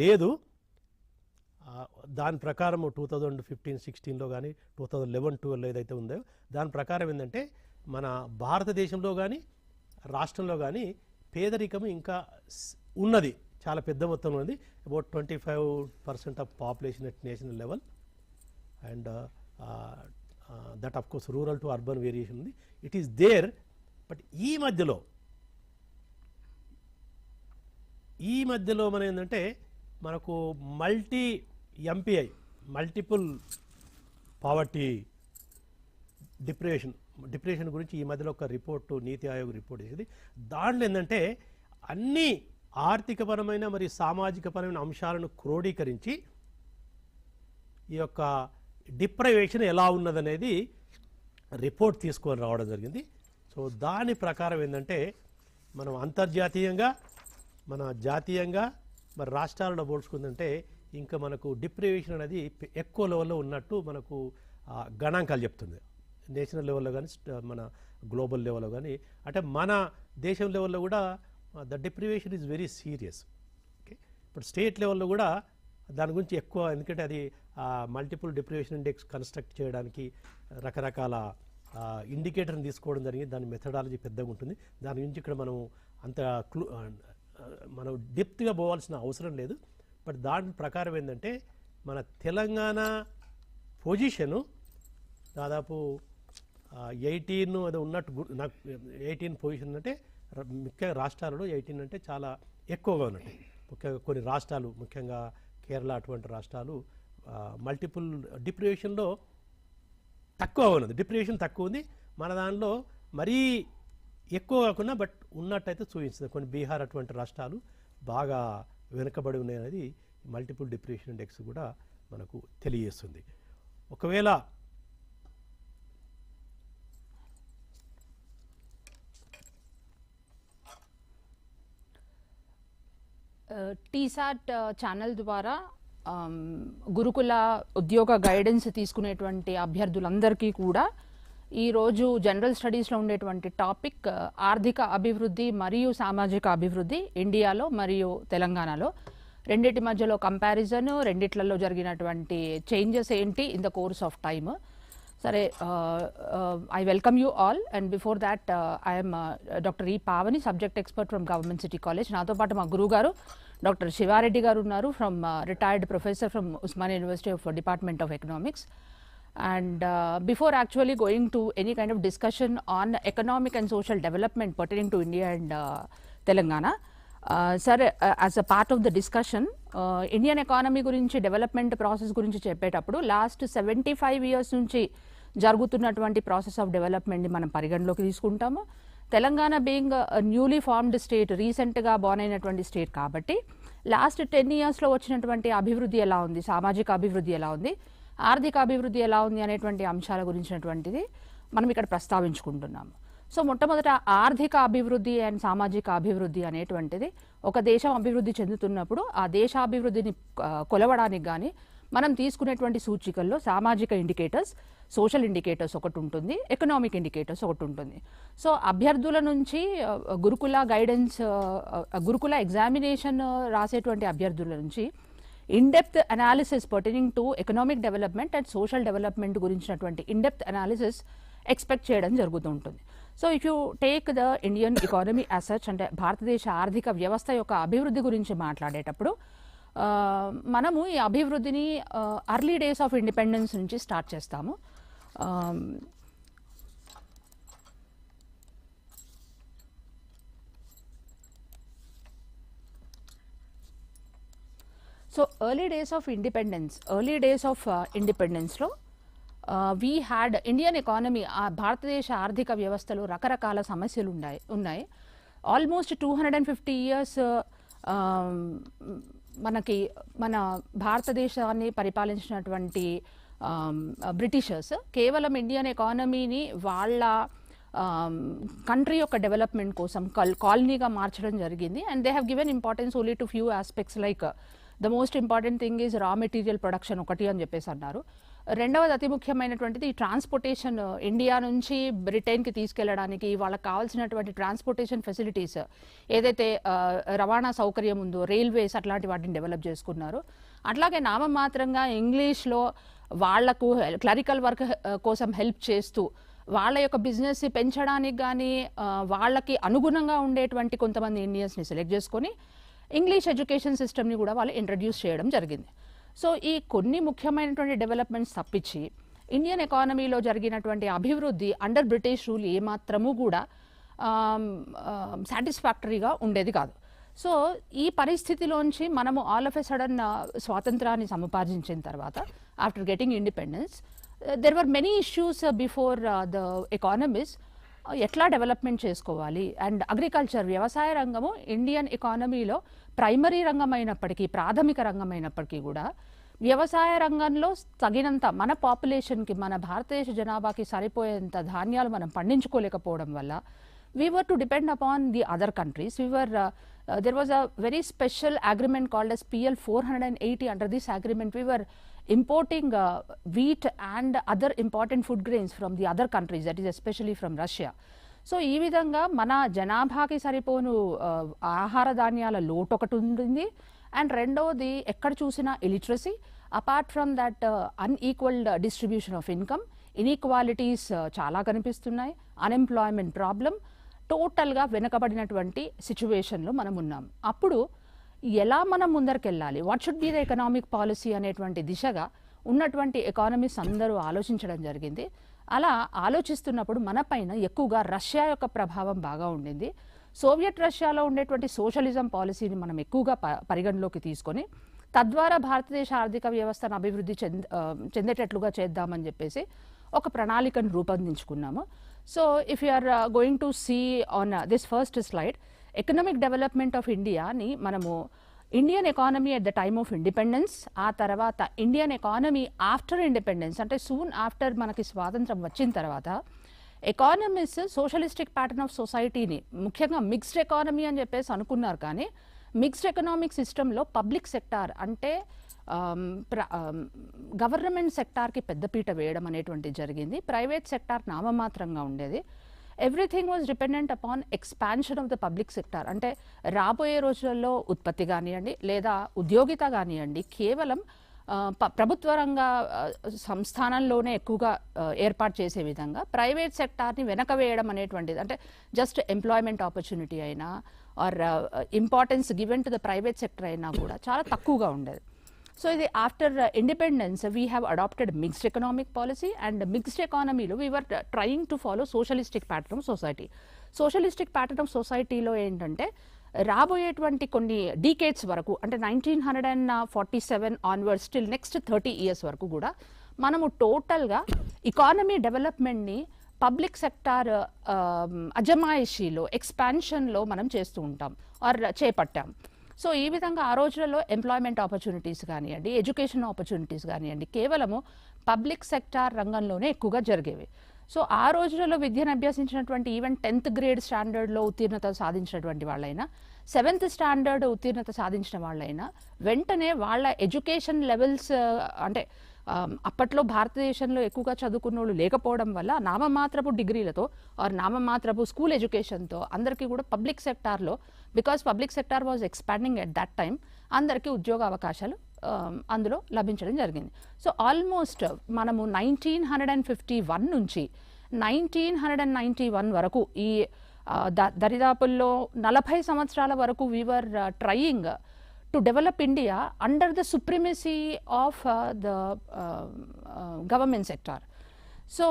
లేదు, దాని ప్రకారం 2015-16లో కానీ 2011-12 ఏదైతే ఉందో దాని ప్రకారం ఏంటంటే మన భారతదేశంలో కానీ రాష్ట్రంలో కానీ పేదరికం ఇంకా ఉన్నది, చాలా పెద్ద మొత్తంలో ఉంది. About 25% of population at national level and that of course rural to urban variation ఉంది. ఇట్ ఈస్ దేర్ బట్ ఈ మధ్యలో మనం ఏంటంటే మనకు MPI మల్టిపుల్ పావర్టీ డిప్రెషన్ గురించి ఈ మధ్యలో ఒక రిపోర్టు నీతి ఆయోగ్ రిపోర్ట్ చేసింది. దాంట్లో ఏంటంటే అన్ని ఆర్థికపరమైన మరియు సామాజికపరమైన అంశాలను క్రోడీకరించి ఈ యొక్క డిప్రైవేషన్ ఎలా ఉన్నదనేది రిపోర్ట్ తీసుకొని రావడం జరిగింది. సో దాని ప్రకారం ఏంటంటే మనం అంతర్జాతీయంగా మన జాతీయంగా మరి రాష్ట్రాలలో పోల్చుకుందంటే ఇంకా మనకు డిప్రైవేషన్ అనేది ఎక్కువ లెవెల్లో ఉన్నట్టు మనకు గణాంకాలు చెప్తుంది. నేషనల్ లెవెల్లో కానీ మన గ్లోబల్ లెవెల్లో కానీ, అంటే మన దేశం లెవెల్లో కూడా the deprivation is very serious. Okay, ఇప్పుడు స్టేట్ లెవెల్లో కూడా దాని గురించి ఎక్కువ, ఎందుకంటే అది మల్టిపుల్ డిప్రైవేషన్ ఇండెక్స్ కన్స్ట్రక్ట్ చేయడానికి రకరకాల ఇండికేటర్ని తీసుకోవడం జరిగింది. దాని మెథడాలజీ పెద్దగా ఉంటుంది. దాని గురించి ఇక్కడ మనం అంత మనం డెప్త్గా పోవాల్సిన అవసరం లేదు. బట్ దాని ప్రకారం ఏంటంటే మన తెలంగాణ పొజిషను దాదాపు 18 అది ఉన్నట్టు నాకు 18 పొజిషన్ అంటే ముఖ్యంగా రాష్ట్రాలలో 18 అంటే చాలా ఎక్కువగా ఉన్నట్టు. ముఖ్యంగా కొన్ని రాష్ట్రాలు, ముఖ్యంగా కేరళ అటువంటి రాష్ట్రాలు మల్టిపుల్ డిప్రైవేషన్లో తక్కువ ఉన్నది, డిప్రైవేషన్ తక్కువ ఉంది. మన దానిలో మరీ ఎక్కువ కాకుండా బట్ ఉన్నట్టయితే చూపించింది. కొన్ని బీహార్ అటువంటి రాష్ట్రాలు బాగా వెనుకబడి ఉన్నాయనేది మల్టిపుల్ డిప్రెషన్ ఇండెక్స్ కూడా మనకు తెలియజేస్తుంది. ఒకవేళ TSAT ఛానల్ ద్వారా గురుకుల ఉద్యోగ గైడెన్స్ తీసుకునేటువంటి అభ్యర్థులందరికీ కూడా ఈరోజు జనరల్ స్టడీస్లో ఉండేటువంటి టాపిక్ ఆర్థిక అభివృద్ధి మరియు సామాజిక అభివృద్ధి ఇండియాలో మరియు తెలంగాణలో, రెండిటి మధ్యలో కంపారిజన్, రెండిట్లలో జరిగినటువంటి చేంజెస్ ఏంటి in the course of time. సరే, I welcome you all. And before that I'm doctor Pavani, subject expert from government city college. నాతో పాటు మా గురువు గారు డాక్టర్ Siva Reddy గారు ఉన్నారు, from retired professor from Osmania university of department of economics. And before actually going to any kind of discussion on economic and social development pertaining to India and Telangana, sir, as a part of the discussion, Indian economy gurinchi development process gurinchi cheppetappudu last 75 years nunchi jarugutunnatuvanti process of development ni manam pariganloki teeskuntamu. Telangana being a newly formed state, recent ga born అయినటువంటి state కాబట్టి last 10 years లో వచ్చినటువంటి అభివృద్ధి ఎలా ఉంది, సామాజిక అభివృద్ధి ఎలా ఉంది, ఆర్థిక అభివృద్ధి ఎలా ఉంది అనేటువంటి అంశాల గురించినటువంటిది మనం ఇక్కడ ప్రస్తావించుకుంటున్నాము. సో మొట్టమొదట ఆర్థిక అభివృద్ధి అండ్ సామాజిక అభివృద్ధి అనేటువంటిది ఒక దేశం అభివృద్ధి చెందుతున్నప్పుడు ఆ దేశాభివృద్ధిని కొలవడానికి కానీ మనం తీసుకునేటువంటి సూచికల్లో సామాజిక ఇండికేటర్స్, సోషల్ ఇండికేటర్స్ ఒకటి ఉంటుంది, ఎకనామిక్ ఇండికేటర్స్ ఒకటి ఉంటుంది. సో అభ్యర్థుల నుంచి గురుకుల గైడెన్స్, గురుకుల ఎగ్జామినేషన్ రాసేటువంటి అభ్యర్థుల నుంచి in-depth analysis pertaining to economic development and social development గురించినటువంటి in-depth analysis ఎక్స్పెక్ట్ చేయడం జరుగుతూ ఉంటుంది. So if you take the Indian economy as such, అంటే భారతదేశ ఆర్థిక వ్యవస్థ యొక్క అభివృద్ధి గురించి మాట్లాడేటప్పుడు మనము ఈ అభివృద్ధిని అర్లీ డేస్ ఆఫ్ ఇండిపెండెన్స్ నుంచి స్టార్ట్ చేస్తాము. సో ఎర్లీ డేస్ ఆఫ్ ఇండిపెండెన్స్లో వీ హ్యాడ్ ఇండియన్ ఎకానమీ, భారతదేశ ఆర్థిక వ్యవస్థలో రకరకాల సమస్యలు ఉన్నాయి. ఆల్మోస్ట్ 250 years మనకి మన భారతదేశాన్ని పరిపాలించినటువంటి బ్రిటిషర్స్ కేవలం ఇండియన్ ఎకానమీని వాళ్ళ కంట్రీ యొక్క డెవలప్మెంట్ కోసం కాలనీగా మార్చడం జరిగింది. And they have given importance only to few aspects, like the most important thing is raw material production ఒకటి అని చెప్పేసి అన్నారు. రెండవది అతి ముఖ్యమైనటువంటిది ఈ ట్రాన్స్పోర్టేషన్, ఇండియా నుంచి బ్రిటన్కి తీసుకెళ్లడానికి వాళ్ళకి కావాల్సినటువంటి ట్రాన్స్పోర్టేషన్ ఫెసిలిటీస్, ఏదైతే రవాణా సౌకర్యం ఉందో, రైల్వేస్ అట్లాంటి వాటిని డెవలప్ చేసుకున్నారు. అట్లాగే నామమాత్రంగా ఇంగ్లీష్లో వాళ్లకు క్లరికల్ వర్క్ కోసం హెల్ప్ చేస్తూ వాళ్ళ యొక్క బిజినెస్ పెంచడానికి కానీ వాళ్ళకి అనుగుణంగా ఉండేటువంటి కొంతమంది ఇండియన్స్ని సెలెక్ట్ చేసుకొని ఇంగ్లీష్ ఎడ్యుకేషన్ సిస్టమ్ని కూడా వాళ్ళు ఇంట్రడ్యూస్ చేయడం జరిగింది. సో ఈ కొన్ని ముఖ్యమైనటువంటి డెవలప్మెంట్స్ తప్పించి ఇండియన్ ఎకానమీలో జరిగినటువంటి అభివృద్ధి అండర్ బ్రిటిష్ రూల్ ఏమాత్రము కూడా సాటిస్ఫాక్టరీగా ఉండేది కాదు. సో ఈ పరిస్థితిలోంచి మనము ఆల్ ఆఫ్ ఎ సడన్ స్వాతంత్రాన్ని సముపార్జించిన తర్వాత after getting independence there were many issues before the economies. ఎట్లా డెవలప్మెంట్ చేసుకోవాలి అండ్ అగ్రికల్చర్ వ్యవసాయ రంగము ఇండియన్ ఎకానమీలో ప్రైమరీ రంగం అయినప్పటికీ ప్రాథమిక రంగం అయినప్పటికీ కూడా వ్యవసాయ రంగంలో తగినంత మన పాపులేషన్కి మన భారతదేశ జనాభాకి సరిపోయేంత ధాన్యాలు మనం పండించుకోలేకపోవడం వల్ల we were to depend upon the other countries. There was a very special agreement called as PL 480. Under this agreement we were importing wheat and other important food grains from the other countries, that is especially from Russia. So ఈ విధంగా మన జనాభాకి సరిపోను ఆహార ధాన్యాల లోటు ఒకటి ఉంటుంది. And రెండవది ఎక్కడ చూసినా illiteracy, apart from that unequal distribution of income, inequalities చాలా కనిపిస్తున్నాయి, అన్ఎంప్లాయ్మెంట్ ప్రాబ్లం, టోటల్గా వెనుకబడినటువంటి సిచ్యువేషన్లో మనం ఉన్నాం. అప్పుడు ఎలా మనం ముందరికెళ్ళాలి, what should be the economic policy అనేటువంటి దిశగా ఉన్నటువంటి ఎకానమీస్ అందరూ ఆలోచించడం జరిగింది. అలా ఆలోచిస్తున్నప్పుడు మన పైన ఎక్కువగా రష్యా యొక్క ప్రభావం బాగా ఉండింది. సోవియట్ రష్యాలో ఉండేటువంటి సోషలిజం పాలసీని మనం ఎక్కువగా పరిగణలోకి తీసుకొని తద్వారా భారతదేశ ఆర్థిక వ్యవస్థను అభివృద్ధి చెందేటట్లుగా చేద్దామని చెప్పేసి ఒక ప్రణాళికను రూపొందించుకున్నాము. So if you are going to see on this first slide, economic development of ఇండియాని మనము Indian economy at the time of independence, ఆ తర్వాత ఇండియన్ ఎకానమీ ఆఫ్టర్ ఇండిపెండెన్స్, అంటే సూన్ ఆఫ్టర్ మనకి స్వాతంత్రం వచ్చిన తర్వాత ఎకానమీస్ సోషలిస్టిక్ ప్యాటర్న్ ఆఫ్ సొసైటీని, ముఖ్యంగా మిక్స్డ్ ఎకానమీ అని చెప్పేసి అనుకున్నారు. కానీ మిక్స్డ్ ఎకనామిక్ సిస్టంలో పబ్లిక్ సెక్టార్ అంటే గవర్నమెంట్ సెక్టార్కి పెద్దపీట వేయడం అనేటువంటిది జరిగింది. ప్రైవేట్ సెక్టార్ నామమాత్రంగా ఉండేది. Everything was dependent upon expansion of the public sector. అంటే రాబోయే రోజులలో ఉత్పత్తి కానివ్వండి లేదా ఉద్యోగిత కానివ్వండి కేవలం ప్రభుత్వ రంగ సంస్థానంలోనే ఎక్కువగా ఏర్పాటు చేసే విధంగా ప్రైవేట్ సెక్టార్ని వెనక వేయడం అనేటువంటిది, అంటే జస్ట్ ఎంప్లాయ్మెంట్ ఆపర్చునిటీ అయినా or importance given to the private sector అయినా కూడా చాలా తక్కువగా ఉండేది. సో ఇది after independence we have adapted mixed economic policy and mixed ఎకానమీలో we were trying to follow socialistic pattern of society. Socialistic pattern of సొసైటీలో ఏంటంటే రాబోయేటువంటి కొన్ని డీకేడ్స్ వరకు, అంటే 1947 ఆన్వర్డ్స్ టిల్ నెక్స్ట్ 30 years వరకు కూడా మనము టోటల్గా ఎకానమీ డెవలప్మెంట్ని పబ్లిక్ సెక్టార్ అజమాయిషీలో ఎక్స్పాన్షన్లో మనం చేస్తూ ఉంటాం ఆర్ చేపట్టాం. సో ఈ విధంగా ఆ రోజులలో ఎంప్లాయ్మెంట్ ఆపర్చునిటీస్ కానివ్వండి, ఎడ్యుకేషన్ ఆపర్చునిటీస్ కానివ్వండి కేవలము పబ్లిక్ సెక్టార్ రంగంలోనే ఎక్కువగా జరిగేవి. సో ఆ రోజులలో విద్యను అభ్యసించినటువంటి ఈవెన్ 10th grade స్టాండర్డ్లో ఉత్తీర్ణత సాధించినటువంటి వాళ్ళైనా, 7th standard ఉత్తీర్ణత సాధించిన వాళ్ళైనా వెంటనే వాళ్ళ ఎడ్యుకేషన్ లెవెల్స్, అంటే అప్పట్లో భారతదేశంలో ఎక్కువగా చదువుకున్న వాళ్ళు లేకపోవడం వల్ల నామమాత్రపు డిగ్రీలతో ఆర్ నామమాత్రపు స్కూల్ ఎడ్యుకేషన్తో అందరికీ కూడా పబ్లిక్ సెక్టార్లో, because public sector was expanding at that time, అందరికీ ఉద్యోగ అవకాశాలు అందులో లభించడం జరిగింది. సో ఆల్మోస్ట్ మనము 1951 నుంచి 1991 వరకు ఈ దరిదాపుల్లో 40 సంవత్సరాల వరకు we were trying to develop India under the supremacy of the government sector. So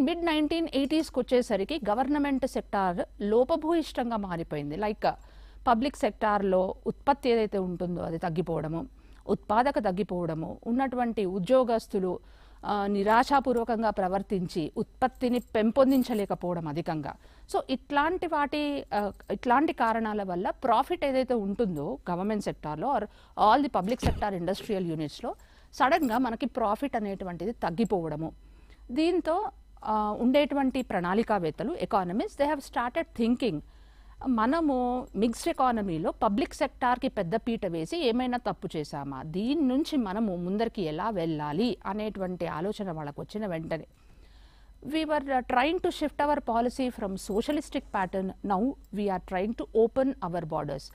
mid 1980sకి వచ్చేసరికి గవర్నమెంట్ సెక్టార్ లోపభూయిష్టంగా మారిపోయింది. లైక్ పబ్లిక్ సెక్టార్లో ఉత్పత్తి ఏదైతే ఉంటుందో అది తగ్గిపోవడము, ఉత్పాదక తగ్గిపోవడము, ఉన్నటువంటి ఉద్యోగస్తులు నిరాశాపూర్వకంగా ప్రవర్తించి ఉత్పత్తిని పెంపొందించలేకపోవడం అధికంగా. సో ఇట్లాంటి కారణాల వల్ల ప్రాఫిట్ ఏదైతే ఉంటుందో గవర్నమెంట్ సెక్టార్లో or all the public sector industrial యూనిట్స్లో సడన్గా మనకి ప్రాఫిట్ అనేటువంటిది తగ్గిపోవడము. దీంతో ఉండేటువంటి ప్రణాళికావేత్తలు economist they have started thinking, మనము మిక్స్డ్ ఎకానమీలో పబ్లిక్ సెక్టార్కి పెద్ద పీట వేసి ఏమైనా తప్పు చేశామా, దీని నుంచి మనము ముందరికి ఎలా వెళ్ళాలి అనేటువంటి ఆలోచన వాళ్ళకు వచ్చిన వెంటనే we were trying to shift our policy from socialistic pattern. Now we are trying to open our borders.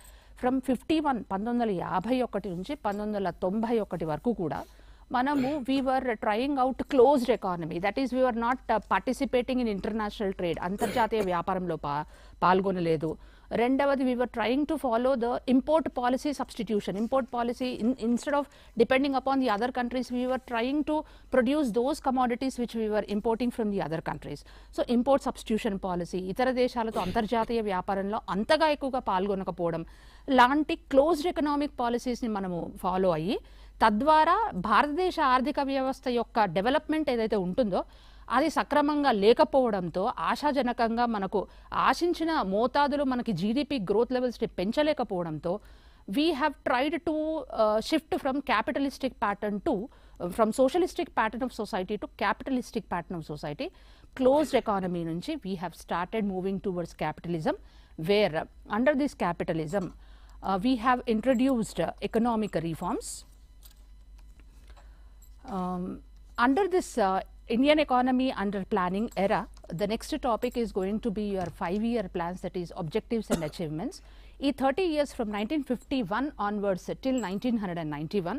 From 1951 నుంచి 1991 వరకు కూడా మనము we were trying out closed economy, that is we were not participating in international trade, అంతర్జాతీయ వ్యాపారంలో పాల్గొనలేదు. రెండవది we were trying to follow the import policy substitution, import policy instead of depending upon the other countries, we were trying to produce those commodities which we were importing from the other countries. So import substitution policy, ఇతర దేశాలతో అంతర్జాతీయ వ్యాపారంలో అంతగా ఎక్కువగా పాల్గొనకపోవడం లాంటి closed economic పాలసీస్ని మనము follow అయ్యి, తద్వారా భారతదేశ ఆర్థిక వ్యవస్థ యొక్క డెవలప్మెంట్ ఏదైతే ఉంటుందో అది సక్రమంగా లేకపోవడంతో, ఆశాజనకంగా మనకు ఆశించిన మోతాదులో మనకి జీడిపి గ్రోత్ లెవెల్స్ని పెంచలేకపోవడంతో, we have tried to shift from capitalistic pattern to from socialistic pattern of society to capitalistic pattern of society. Closed economy నుంచి we have started moving towards capitalism, where under this capitalism we have introduced economic reforms. Under this Indian economy under planning era, the next topic is going to be your 5-year plans, that is objectives and achievements. ఈ 30 years from 1951 onwards till 1991,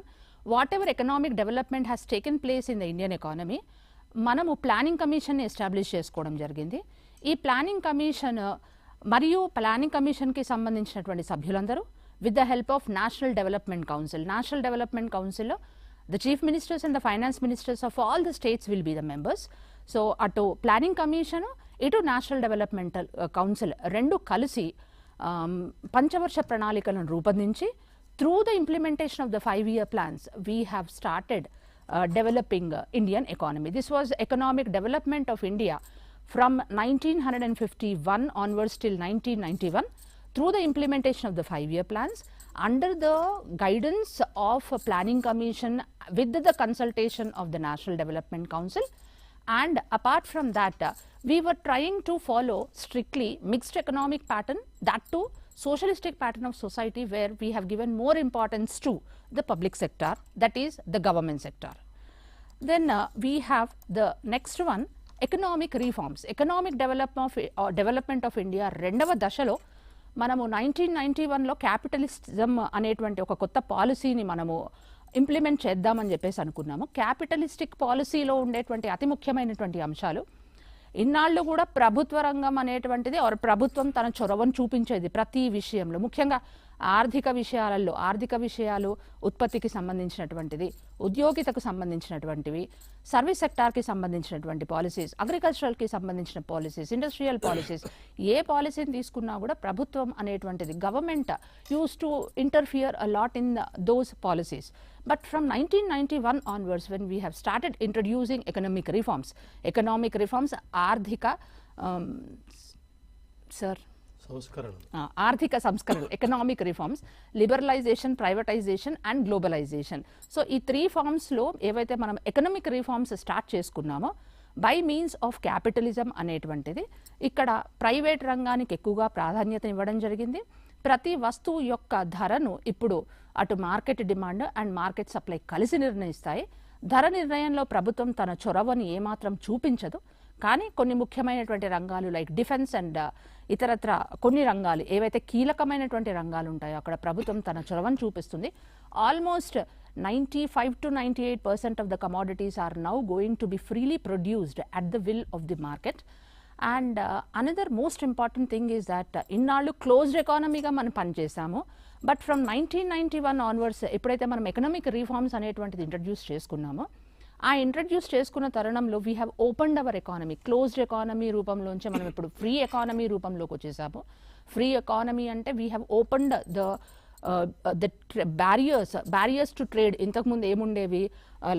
whatever economic development has taken place in the Indian economy, మనము planning commission establish చేసుకోవడం జరిగింది. ఈ planning commission మరియు planning కమిషన్కి సంబంధించినటువంటి సభ్యులందరూ with the help of national development council, national development కౌన్సిల్లో the chief ministers and the finance ministers of all the states will be the members. So అటు planning commission ఇటు నేషనల్ డెవలప్మెంటల్ కౌన్సిల్ రెండు కలిసి పంచవర్ష ప్రణాళికలను రూపొందించి through the implementation of the 5-year plans we have started developing Indian economy. This was economic development of India from 1951 onwards till 1991 through the implementation of the 5-year plans under the guidance of a planning commission with the consultation of the National Development Council. And apart from that, we were trying to follow strictly mixed economic pattern, that too socialistic pattern of society, where we have given more importance to the public sector, that is the government sector. Then we have the next one, economic reforms. Economic development of India రెండవ దశలో మనము 1991లో capitalism అనేటువంటి ఒక కొత్త పాలసీని మనము implement చేద్దామని చెప్పేసి అనుకున్నాము. క్యాపిటలిస్టిక్ పాలసీలో ఉండేటువంటి అతి ముఖ్యమైనటువంటి అంశాలు, ఇన్నాళ్ళు కూడా ప్రభుత్వ రంగం అనేటువంటిది ప్రభుత్వం తన చొరవను చూపించేది ప్రతి విషయంలో, ముఖ్యంగా ఆర్థిక విషయాలలో, ఆర్థిక విషయాలు ఉత్పత్తికి సంబంధించినటువంటిది, ఉద్యోగితకు సంబంధించినటువంటివి, సర్వీస్ సెక్టార్కి సంబంధించినటువంటి పాలసీస్, అగ్రికల్చరల్కి సంబంధించిన పాలసీస్, ఇండస్ట్రియల్ పాలసీస్, ఏ పాలసీని తీసుకున్నా కూడా ప్రభుత్వం అనేటువంటిది government use to interfere a lot in those policies. But from 1991 onwards, when we have started introducing economic reforms, ఆర్థిక ఆర్థిక సంస్కరణలు, economic reforms, liberalisation, privatisation and globalisation. So ఈ 3 ఫార్మ్స్లో ఏవైతే మనం ఎకనామిక్ రిఫార్మ్స్ స్టార్ట్ చేసుకున్నామో బై మీన్స్ ఆఫ్ క్యాపిటలిజం అనేటువంటిది, ఇక్కడ ప్రైవేట్ రంగానికి ఎక్కువగా ప్రాధాన్యత ఇవ్వడం జరిగింది. ప్రతి వస్తువు యొక్క ధరను ఇప్పుడు అటు market demand and market supply కలిసి నిర్ణయిస్తాయి. ధర నిర్ణయంలో ప్రభుత్వం తన చొరవని ఏమాత్రం చూపించదు. కానీ కొన్ని ముఖ్యమైనటువంటి రంగాలు లైక్ డిఫెన్స్ అండ్ ఇతరత్ర కొన్ని రంగాలు ఏవైతే కీలకమైనటువంటి రంగాలు ఉంటాయో అక్కడ ప్రభుత్వం తన చొరవను చూపిస్తుంది. Almost 95 to 98% of the commodities are now going to be freely produced at the will of the market. And another most important thing is that ఇన్నాళ్ళు క్లోజ్డ్ ఎకానమీగా మనం పనిచేసాము. బట్ ఫ్రమ్ 1991 ఆన్వర్డ్స్ ఎప్పుడైతే మనం ఎకనామిక్ రిఫార్మ్స్ అనేటువంటిది introduce చేసుకున్నామో, ఆ introduce చేసుకున్న తరుణంలో we have opened our economy. Closed economy రూపంలోంచి మనం ఇప్పుడు ఫ్రీ ఎకానమీ రూపంలోకి వచ్చేసాము. ఫ్రీ ఎకానమీ అంటే we have opened the barriers to trade. ఇంతకుముందు ఏముండేవి,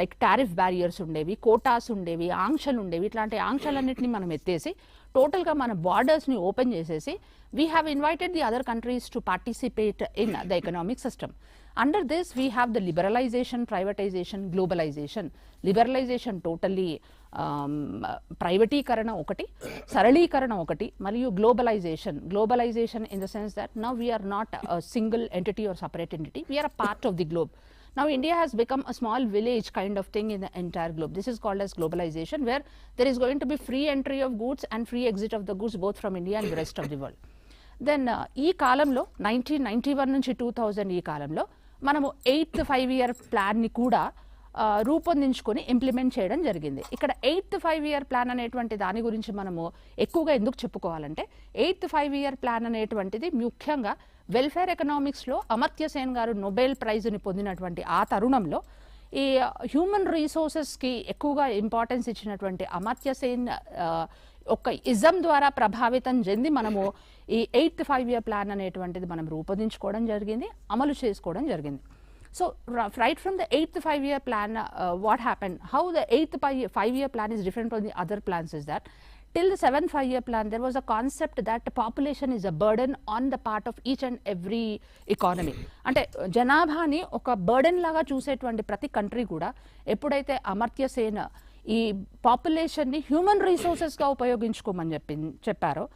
లైక్ టారిఫ్ బ్యారియర్స్ ఉండేవి, కోటాస్ ఉండేవి, ఆంక్షలు ఉండేవి. ఇట్లాంటి ఆంక్షలన్నింటినీ మనం ఎత్తేసి టోటల్గా మన బార్డర్స్ని ఓపెన్ చేసేసి we have invited the other countries to participate in the economic system. Under this, we have the liberalization, privatization, globalization. Liberalization totally ప్రైవేటీకరణ ఒకటి, సరళీకరణ ఒకటి, మరియు globalization in the sense that now we are not a single entity or separate entity, we are a part of the globe. Now India has become a small village kind of thing in the entire globe. This is called as globalization, where there is going to be free entry of goods and free exit of the goods both from India and the rest of the world. Then ఈ కాలంలో 1991 నుంచి 2000 ఈ కాలంలో మనము 8th 5-year ప్లాన్ని కూడా రూపొందించుకొని implement చేయడం జరిగింది. ఇక్కడ 8th 5-year ప్లాన్ అనేటువంటి దాని గురించి మనము ఎక్కువగా ఎందుకు చెప్పుకోవాలంటే 8th 5-year ప్లాన్ అనేటువంటిది ముఖ్యంగా వెల్ఫేర్ ఎకనామిక్స్లో అమర్త్య సేన్ గారు నోబెల్ ప్రైజ్ని పొందినటువంటి ఆ తరుణంలో ఈ హ్యూమన్ రీసోర్సెస్కి ఎక్కువగా ఇంపార్టెన్స్ ఇచ్చినటువంటి అమర్త్య సేన్ ఒక ఇజం ద్వారా ప్రభావితం చెంది మనము ఈ 8th 5-year ప్లాన్ అనేటువంటిది మనం రూపొందించుకోవడం జరిగింది, అమలు చేసుకోవడం జరిగింది. So right from the 8th 5-year plan, what happened, how the 8th 5-year plan is different from the other plans is that till the 7th 5-year plan there was a concept that population is a burden on the part of each and every economy. అంటే జనాభాని ఒక burden లాగా చూసేటువంటి ప్రతి country కూడా ఎప్పుడైతే అమర్త్య సేన్ ఈ పాపులేషన్ని human రీసోర్సెస్గా ఉపయోగించుకోమని చెప్పారో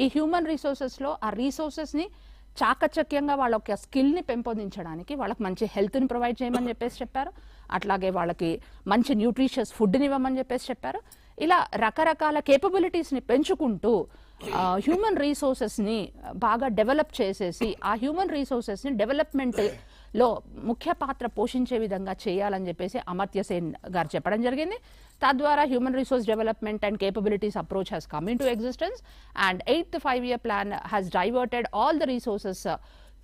ఈ హ్యూమన్ రీసోర్సెస్లో ఆ రీసోర్సెస్ని చాకచక్యంగా వాళ్ళ యొక్క స్కిల్ని పెంపొందించడానికి వాళ్ళకి మంచి హెల్త్ని ప్రొవైడ్ చేయమని చెప్పారు, అట్లాగే వాళ్ళకి మంచి న్యూట్రిషియస్ ఫుడ్ని ఇవ్వమని చెప్పారు. ఇలా రకరకాల కేపబిలిటీస్ని పెంచుకుంటూ హ్యూమన్ రీసోర్సెస్ని బాగా డెవలప్ చేసేసి ఆ హ్యూమన్ రీసోర్సెస్ని డెవలప్మెంట్లో ముఖ్య పాత్ర పోషించే విధంగా చేయాలని చెప్పేసి అమర్త్య సేన్ గారు చెప్పడం జరిగింది. తద్వారా human resource development and capabilities approach has come into existence and 8th 5-year plan has diverted all the resources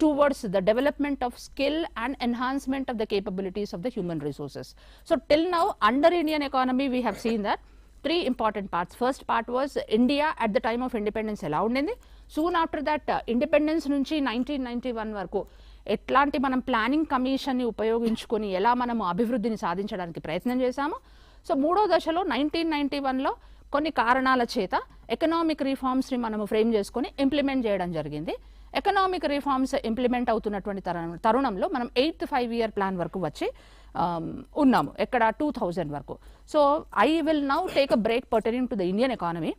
towards the development of skill and enhancement of the capabilities of the human resources. So till now under Indian economy we have seen that 3 important parts. First part was India at the time of independence ఎలా ఉండింది, soon after that independence నుంచి 1991 వరకు ఎట్లాంటి మనం planning కమిషన్ని ఉపయోగించుకొని ఎలా మనము అభివృద్ధిని సాధించడానికి ప్రయత్నం చేశాము. సో మూడో దశలో 1991లో కొన్ని కారణాల చేత ఎకనామిక్ రిఫార్మ్స్ని మనము ఫ్రేమ్ చేసుకొని ఇంప్లిమెంట్ చేయడం జరిగింది. ఎకనామిక్ రిఫార్మ్స్ ఇంప్లిమెంట్ అవుతున్నటువంటి తరుణంలో మనం 8th 5-year ప్లాన్ వరకు వచ్చి ఉన్నాము, ఎక్కడ 2000 వరకు. So I will now take a break pertaining to the Indian economy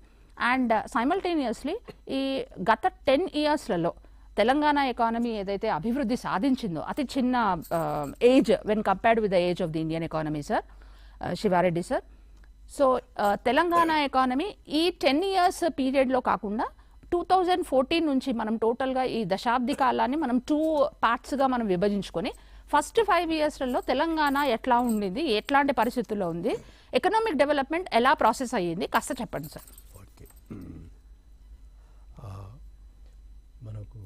and simultaneously ఈ గత 10 yearsలలో తెలంగాణ ఎకానమీ ఏదైతే అభివృద్ధి సాధించిందో అతి చిన్న age when compared with the age of the Indian economy sir Shiva Reddy sir. So Telangana economy ఈ 10 years పీరియడ్లో కాకుండా 2014 నుంచి మనం టోటల్గా ఈ దశాబ్ది కాలాన్ని మనం 2 partsగా మనం విభజించుకొని ఫస్ట్ 5 yearsలలో తెలంగాణ ఎట్లా ఉండింది, ఎట్లాంటి పరిస్థితుల్లో ఉంది, ఎకనామిక్ డెవలప్మెంట్ ఎలా ప్రాసెస్ అయ్యింది కాస్త చెప్పండి సార్. ఓకే, మనకు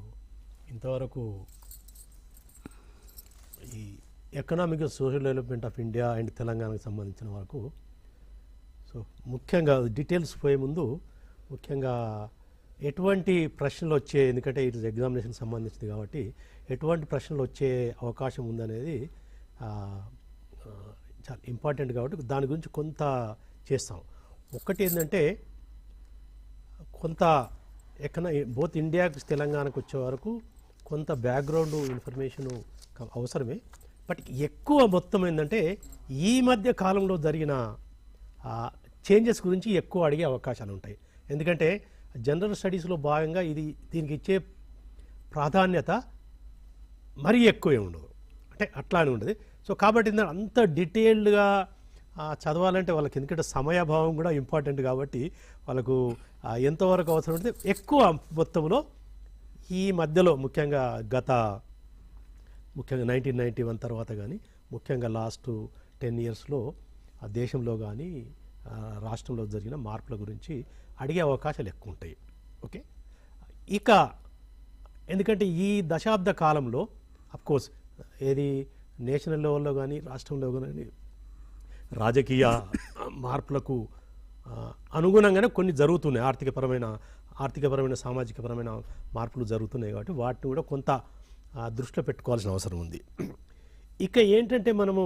ఇంతవరకు ఈ economic social development of India and తెలంగాణకు సంబంధించిన వరకు సో ముఖ్యంగా డీటెయిల్స్ పోయే ముందు ముఖ్యంగా ఎటువంటి ప్రశ్నలు వచ్చే, ఎందుకంటే ఇట్ ఇస్ ఎగ్జామినేషన్ సంబంధించింది కాబట్టి ఎటువంటి ప్రశ్నలు వచ్చే అవకాశం ఉందనేది చాలా ఇంపార్టెంట్ కాబట్టి దాని గురించి కొంత చేస్తాం. ఒకటి ఏంటంటే కొంత బోత్ ఇండియాకు తెలంగాణకు వచ్చే వరకు కొంత బ్యాక్గ్రౌండ్ ఇన్ఫర్మేషను అవసరమే. బట్ ఎక్కువ మొత్తం ఏంటంటే ఈ మధ్య కాలంలో జరిగిన చేంజెస్ గురించి ఎక్కువ అడిగే అవకాశాలు ఉంటాయి. ఎందుకంటే జనరల్ స్టడీస్లో భాగంగా దీనికి ఇచ్చే ప్రాధాన్యత మరీ ఎక్కువే ఉండదు, అంటే అట్లానే ఉండదు. సో కాబట్టి అంత డీటెయిల్డ్గా చదవాలంటే వాళ్ళకి ఎందుకంటే సమయాభావం కూడా ఇంపార్టెంట్ కాబట్టి వాళ్ళకు ఎంతవరకు అవసరం ఉంటే ఎక్కువ మొత్తంలో ఈ మధ్యలో ముఖ్యంగా 1991 తర్వాత కానీ ముఖ్యంగా లాస్ట్ 10 yearsలో ఆ దేశంలో కానీ రాష్ట్రంలో జరిగిన మార్పుల గురించి అడిగే అవకాశాలు ఎక్కువ ఉంటాయి. ఓకే, ఇక ఎందుకంటే ఈ దశాబ్ద కాలంలో అఫ్కోర్స్ ఏది నేషనల్ లెవెల్లో కానీ రాష్ట్రంలో కానీ రాజకీయ మార్పులకు అనుగుణంగానే కొన్ని జరుగుతున్నాయి, ఆర్థికపరమైన సామాజికపరమైన మార్పులు జరుగుతున్నాయి కాబట్టి వాటిని కూడా కొంత దృష్టిలో పెట్టుకోవాల్సిన అవసరం ఉంది. ఇక ఏంటంటే మనము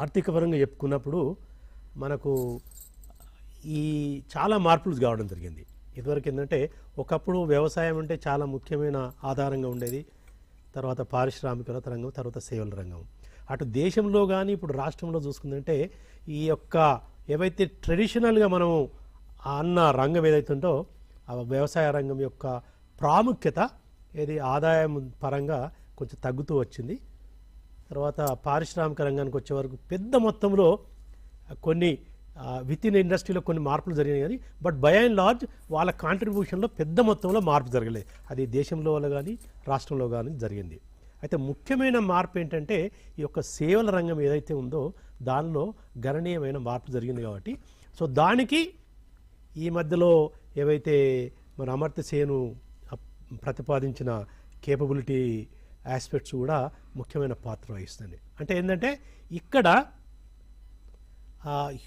ఆర్థికపరంగా చెప్పుకున్నప్పుడు మనకు ఈ చాలా మార్పులు కావడం జరిగింది. ఇదివరకు ఏంటంటే ఒకప్పుడు వ్యవసాయం అంటే చాలా ముఖ్యమైన ఆధారంగా ఉండేది, తర్వాత పారిశ్రామిక రంగం, తర్వాత సేవల రంగం. అటు దేశంలో కానీ ఇప్పుడు రాష్ట్రంలో చూసుకుందంటే ఈ యొక్క ఏవైతే ట్రెడిషనల్గా మనం అన్న రంగం ఏదైతే ఉందో ఆ వ్యవసాయ రంగం యొక్క ప్రాముఖ్యత ఏది ఆదాయం పరంగా కొంచెం తగ్గుతూ వచ్చింది. తర్వాత పారిశ్రామిక రంగానికి వచ్చే వరకు పెద్ద మొత్తంలో కొన్ని విత్ ఇన్ ఇండస్ట్రీలో కొన్ని మార్పులు జరిగినాయి కానీ బట్ బై అండ్ లార్జ్ వాళ్ళ కాంట్రిబ్యూషన్లో పెద్ద మొత్తంలో మార్పు జరగలేదు. అది దేశంలో కానీ రాష్ట్రంలో కానీ జరిగింది. అయితే ముఖ్యమైన మార్పు ఏంటంటే ఈ యొక్క సేవల రంగం ఏదైతే ఉందో దానిలో గణనీయమైన మార్పు జరిగింది కాబట్టి సో దానికి ఈ మధ్యలో ఏవైతే మన అమర్త్య సేను ప్రతిపాదించిన కేపబిలిటీ ఆస్పెక్ట్స్ కూడా ముఖ్యమైన పాత్ర వహిస్తుంది. అంటే ఏంటంటే ఇక్కడ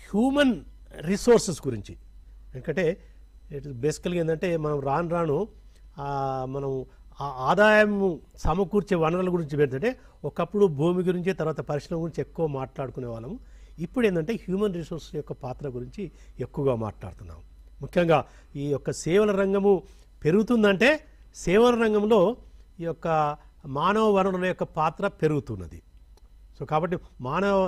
హ్యూమన్ రిసోర్సెస్ గురించి, ఎందుకంటే బేసికల్గా ఏంటంటే మనం రాను మనం ఆదాయం సమకూర్చే వనరుల గురించి పెడితే ఒకప్పుడు భూమి గురించి తర్వాత పరిశ్రమ గురించి ఎక్కువ మాట్లాడుకునే వాళ్ళము. ఇప్పుడు ఏంటంటే హ్యూమన్ రిసోర్స్ యొక్క పాత్ర గురించి ఎక్కువగా మాట్లాడుతున్నాం. ముఖ్యంగా ఈ యొక్క సేవల రంగము పెరుగుతుందంటే సేవల రంగంలో ఈ యొక్క మానవ వనరుల యొక్క పాత్ర పెరుగుతున్నది. సో కాబట్టి మానవ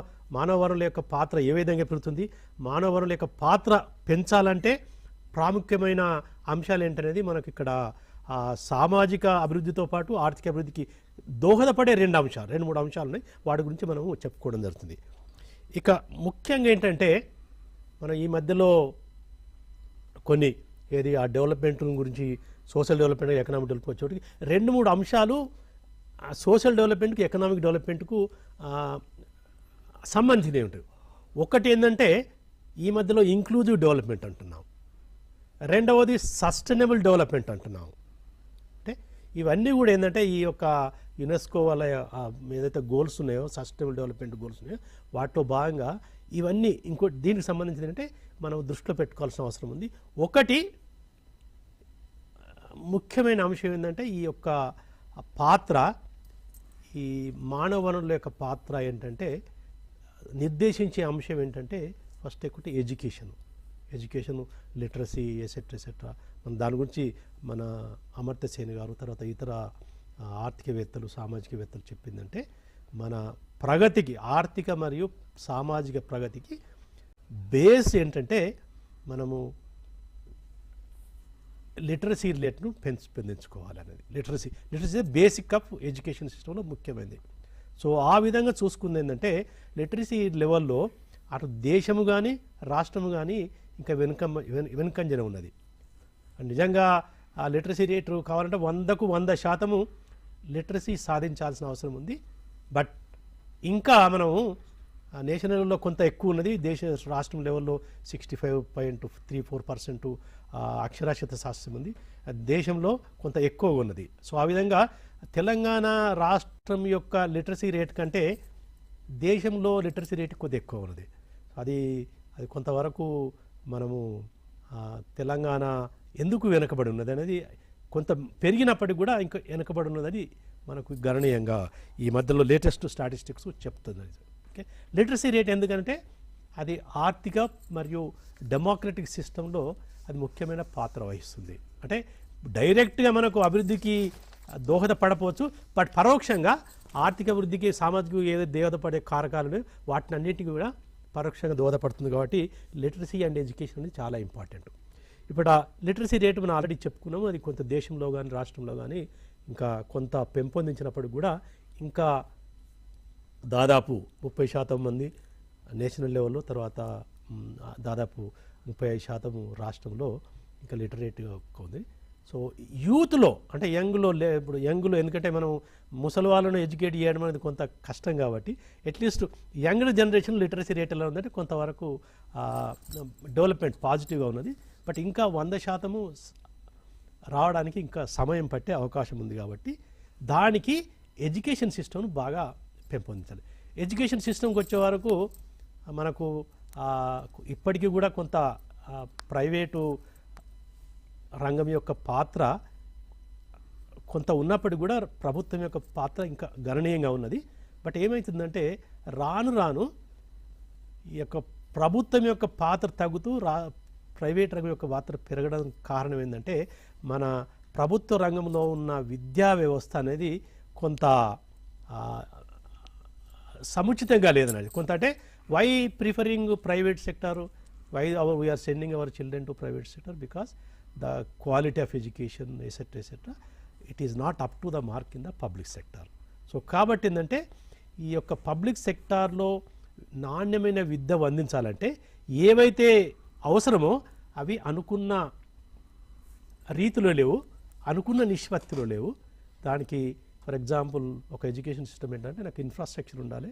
వనరుల యొక్క పాత్ర ఏ విధంగా పెరుగుతుంది, మానవ వనరుల యొక్క పాత్ర పెంచాలంటే ప్రాముఖ్యమైన అంశాలు ఏంటనేది మనకి ఇక్కడ సామాజిక అభివృద్ధితో పాటు ఆర్థిక అభివృద్ధికి దోహదపడే 2-3 అంశాలు ఉన్నాయి. వాటి గురించి మనం చెప్పుకోవడం జరుగుతుంది. ఇక ముఖ్యంగా ఏంటంటే మనం ఈ మధ్యలో కొన్ని ఆ డెవలప్మెంట్ గురించి సోషల్ డెవలప్మెంట్, ఎకనామిక్ డెవలప్మెంట్ వచ్చేటికి 2-3 అంశాలు సోషల్ డెవలప్మెంట్కి ఎకనామిక్ డెవలప్మెంట్కు సంబంధించినవి ఉంటాయి. ఒకటి ఏంటంటే ఈ మధ్యలో ఇంక్లూజివ్ డెవలప్మెంట్ అంటున్నాం, రెండవది సస్టైనబుల్ డెవలప్మెంట్ అంటున్నాం. అంటే ఇవన్నీ కూడా ఏంటంటే ఈ యొక్క యునెస్కో వాళ్ళ ఏదైతే గోల్స్ ఉన్నాయో సస్టైనబుల్ డెవలప్మెంట్ గోల్స్ ఉన్నాయో వాటిలో భాగంగా ఇవన్నీ ఇంకోటి దీనికి సంబంధించి అంటే మనం దృష్టిలో పెట్టుకోవాల్సిన అవసరం ఉంది. ఒకటి ముఖ్యమైన అంశం ఏంటంటే ఈ యొక్క పాత్ర, ఈ మానవ వనరుల యొక్క పాత్ర ఏంటంటే నిర్దేశించే అంశం ఏంటంటే ఫస్ట్ ఒకటి ఎడ్యుకేషన్, లిటరసీ ఎసెట్రా. మన దాని గురించి మన అమర్త్య సేన్ గారు తర్వాత ఇతర ఆర్థికవేత్తలు, సామాజికవేత్తలు చెప్పిందంటే మన ప్రగతికి, ఆర్థిక మరియు సామాజిక ప్రగతికి బేస్ ఏంటంటే మనము లిటరసీ రేట్ను పెంచుకోవాలనేది. లిటరసీ బేసిక్ ఆఫ్ ఎడ్యుకేషన్ సిస్టంలో ముఖ్యమైనది. సో ఆ విధంగా చూసుకుంది ఏంటంటే లిటరసీ లెవెల్లో అటు దేశము కానీ రాష్ట్రము కానీ ఇంకా వెనుకంజన ఉన్నది. నిజంగా ఆ లిటరసీ రేటు కావాలంటే 100కు 100% లిటరసీ సాధించాల్సిన అవసరం ఉంది. బట్ ఇంకా మనము నేషనల్ లెవెల్లో కొంత ఎక్కువ ఉన్నది, రాష్ట్రం లెవెల్లో 65.34% అక్షరాస్యత శాస్త్రం ఉంది, దేశంలో కొంత ఎక్కువ ఉన్నది. సో ఆ విధంగా తెలంగాణ రాష్ట్రం యొక్క లిటరసీ రేట్ కంటే దేశంలో లిటరసీ రేట్ కొద్దిగా ఎక్కువ ఉన్నది. అది కొంతవరకు మనము తెలంగాణ ఎందుకు వెనుకబడి ఉన్నది అనేది కొంత పెరిగినప్పటికీ కూడా ఇంకా వెనుకబడి ఉన్నదని మనకు గణనీయంగా ఈ మధ్యలో లేటెస్ట్ స్టాటిస్టిక్స్ చెప్తుంది. ఓకే, లిటరసీ రేట్ ఎందుకంటే అది ఆర్థిక మరియు డెమోక్రటిక్ సిస్టంలో అది ముఖ్యమైన పాత్ర వహిస్తుంది. అంటే డైరెక్ట్గా మనకు అభివృద్ధికి దోహదపడవచ్చు, బట్ పరోక్షంగా ఆర్థిక అభివృద్ధికి, సామాజిక ఏదైతే దోహదపడే కారకాలు వాటిని అన్నిటికీ కూడా పరోక్షంగా దోహదపడుతుంది. కాబట్టి లిటరసీ అండ్ ఎడ్యుకేషన్ అనేది చాలా ఇంపార్టెంట్. ఇప్పుడు ఆ లిటరసీ రేటు మనం ఆల్రెడీ చెప్పుకున్నాము, అది కొంత దేశంలో కానీ రాష్ట్రంలో కానీ ఇంకా కొంత పెంపొందించినప్పుడు కూడా ఇంకా దాదాపు 30% మంది నేషనల్ లెవెల్లో, తర్వాత దాదాపు 35% రాష్ట్రంలో ఇంకా లిటరేట్గా ఉంది. సో యూత్లో అంటే ఇప్పుడు యంగ్లో ఎందుకంటే మనం ముసలి వాళ్ళను ఎడ్యుకేట్ చేయడం అనేది కొంత కష్టం కాబట్టి at least young generation literacy rate ఎలా ఉందంటే కొంతవరకు డెవలప్మెంట్ పాజిటివ్గా ఉన్నది. బట్ ఇంకా 100% రావడానికి ఇంకా సమయం పట్టే అవకాశం ఉంది. కాబట్టి దానికి ఎడ్యుకేషన్ సిస్టమ్ను బాగా పెంపొందించాలి. ఎడ్యుకేషన్ సిస్టమ్కి వచ్చే వరకు మనకు ఇప్పటికీ కూడా కొంత ప్రైవేటు రంగం యొక్క పాత్ర కొంత ఉన్నప్పటికీ కూడా ప్రభుత్వం యొక్క పాత్ర ఇంకా గణనీయంగా ఉన్నది. బట్ ఏమవుతుందంటే రాను ఈ యొక్క ప్రభుత్వం యొక్క పాత్ర తగ్గుతూ ప్రైవేట్ రంగం యొక్క పాత్ర పెరగడం కారణం ఏంటంటే మన ప్రభుత్వ రంగంలో ఉన్న విద్యా వ్యవస్థ అనేది కొంత సముచితంగా లేదనేది. కొంత అంటే why preferring private sector, why we are sending our children to private sector, because the quality of education etc. it is not up to the mark in the public sector. So కాబట్టి ఏంటంటే ఈ యొక్క పబ్లిక్ సెక్టార్లో నాణ్యమైన విద్య అందించాలంటే ఏవైతే అవసరమో అవి అనుకున్న రీతిలో లేవు, అనుకున్న నిష్పత్తిలో లేవు. దానికి ఫర్ ఎగ్జాంపుల్ ఒక ఎడ్యుకేషన్ సిస్టమ్ ఏంటంటే నాకు ఇన్ఫ్రాస్ట్రక్చర్ ఉండాలి,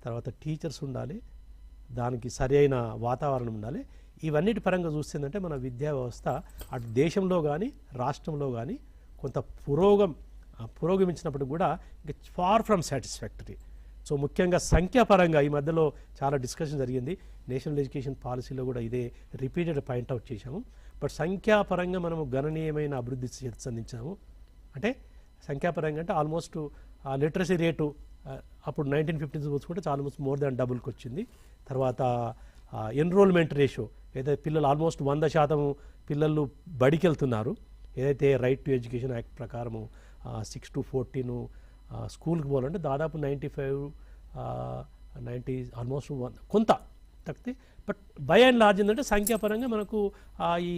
తర్వాత టీచర్స్ ఉండాలి, దానికి సరైన వాతావరణం ఉండాలి. ఇవన్నిటి పరంగా చూస్తుందంటే మన విద్యా వ్యవస్థ అటు దేశంలో కానీ రాష్ట్రంలో కానీ కొంత పురోగమించినప్పుడు కూడా ఇంకా ఫార్ ఫ్రమ్ సాటిస్ఫాక్టరీ. సో ముఖ్యంగా సంఖ్యాపరంగా ఈ మధ్యలో చాలా డిస్కషన్ జరిగింది. నేషనల్ ఎడ్యుకేషన్ పాలసీలో కూడా ఇదే రిపీటెడ్ పాయింట్అవుట్ చేశాము. బట్ సంఖ్యాపరంగా మనము గణనీయమైన అభివృద్ధి సంధించాము. అంటే సంఖ్యాపరంగా అంటే ఆల్మోస్ట్ లిటరసీ రేటు అప్పుడు 1950s చూసుకుంటే ఆల్మోస్ట్ మోర్ దాన్ డబుల్కి వచ్చింది. తర్వాత ఎన్రోల్మెంట్ రేషియో ఏదైతే పిల్లలు ఆల్మోస్ట్ 100% పిల్లలు బడికి వెళ్తున్నారు. ఏదైతే రైట్ టు ఎడ్యుకేషన్ యాక్ట్ ప్రకారము 6 to 14 స్కూల్కి పోవాలంటే దాదాపు 90 ఆల్మోస్ట్ కొంత తగ్గితే. బట్ బై అండ్ లార్జ్ ఏంటంటే సంఖ్యాపరంగా మనకు ఈ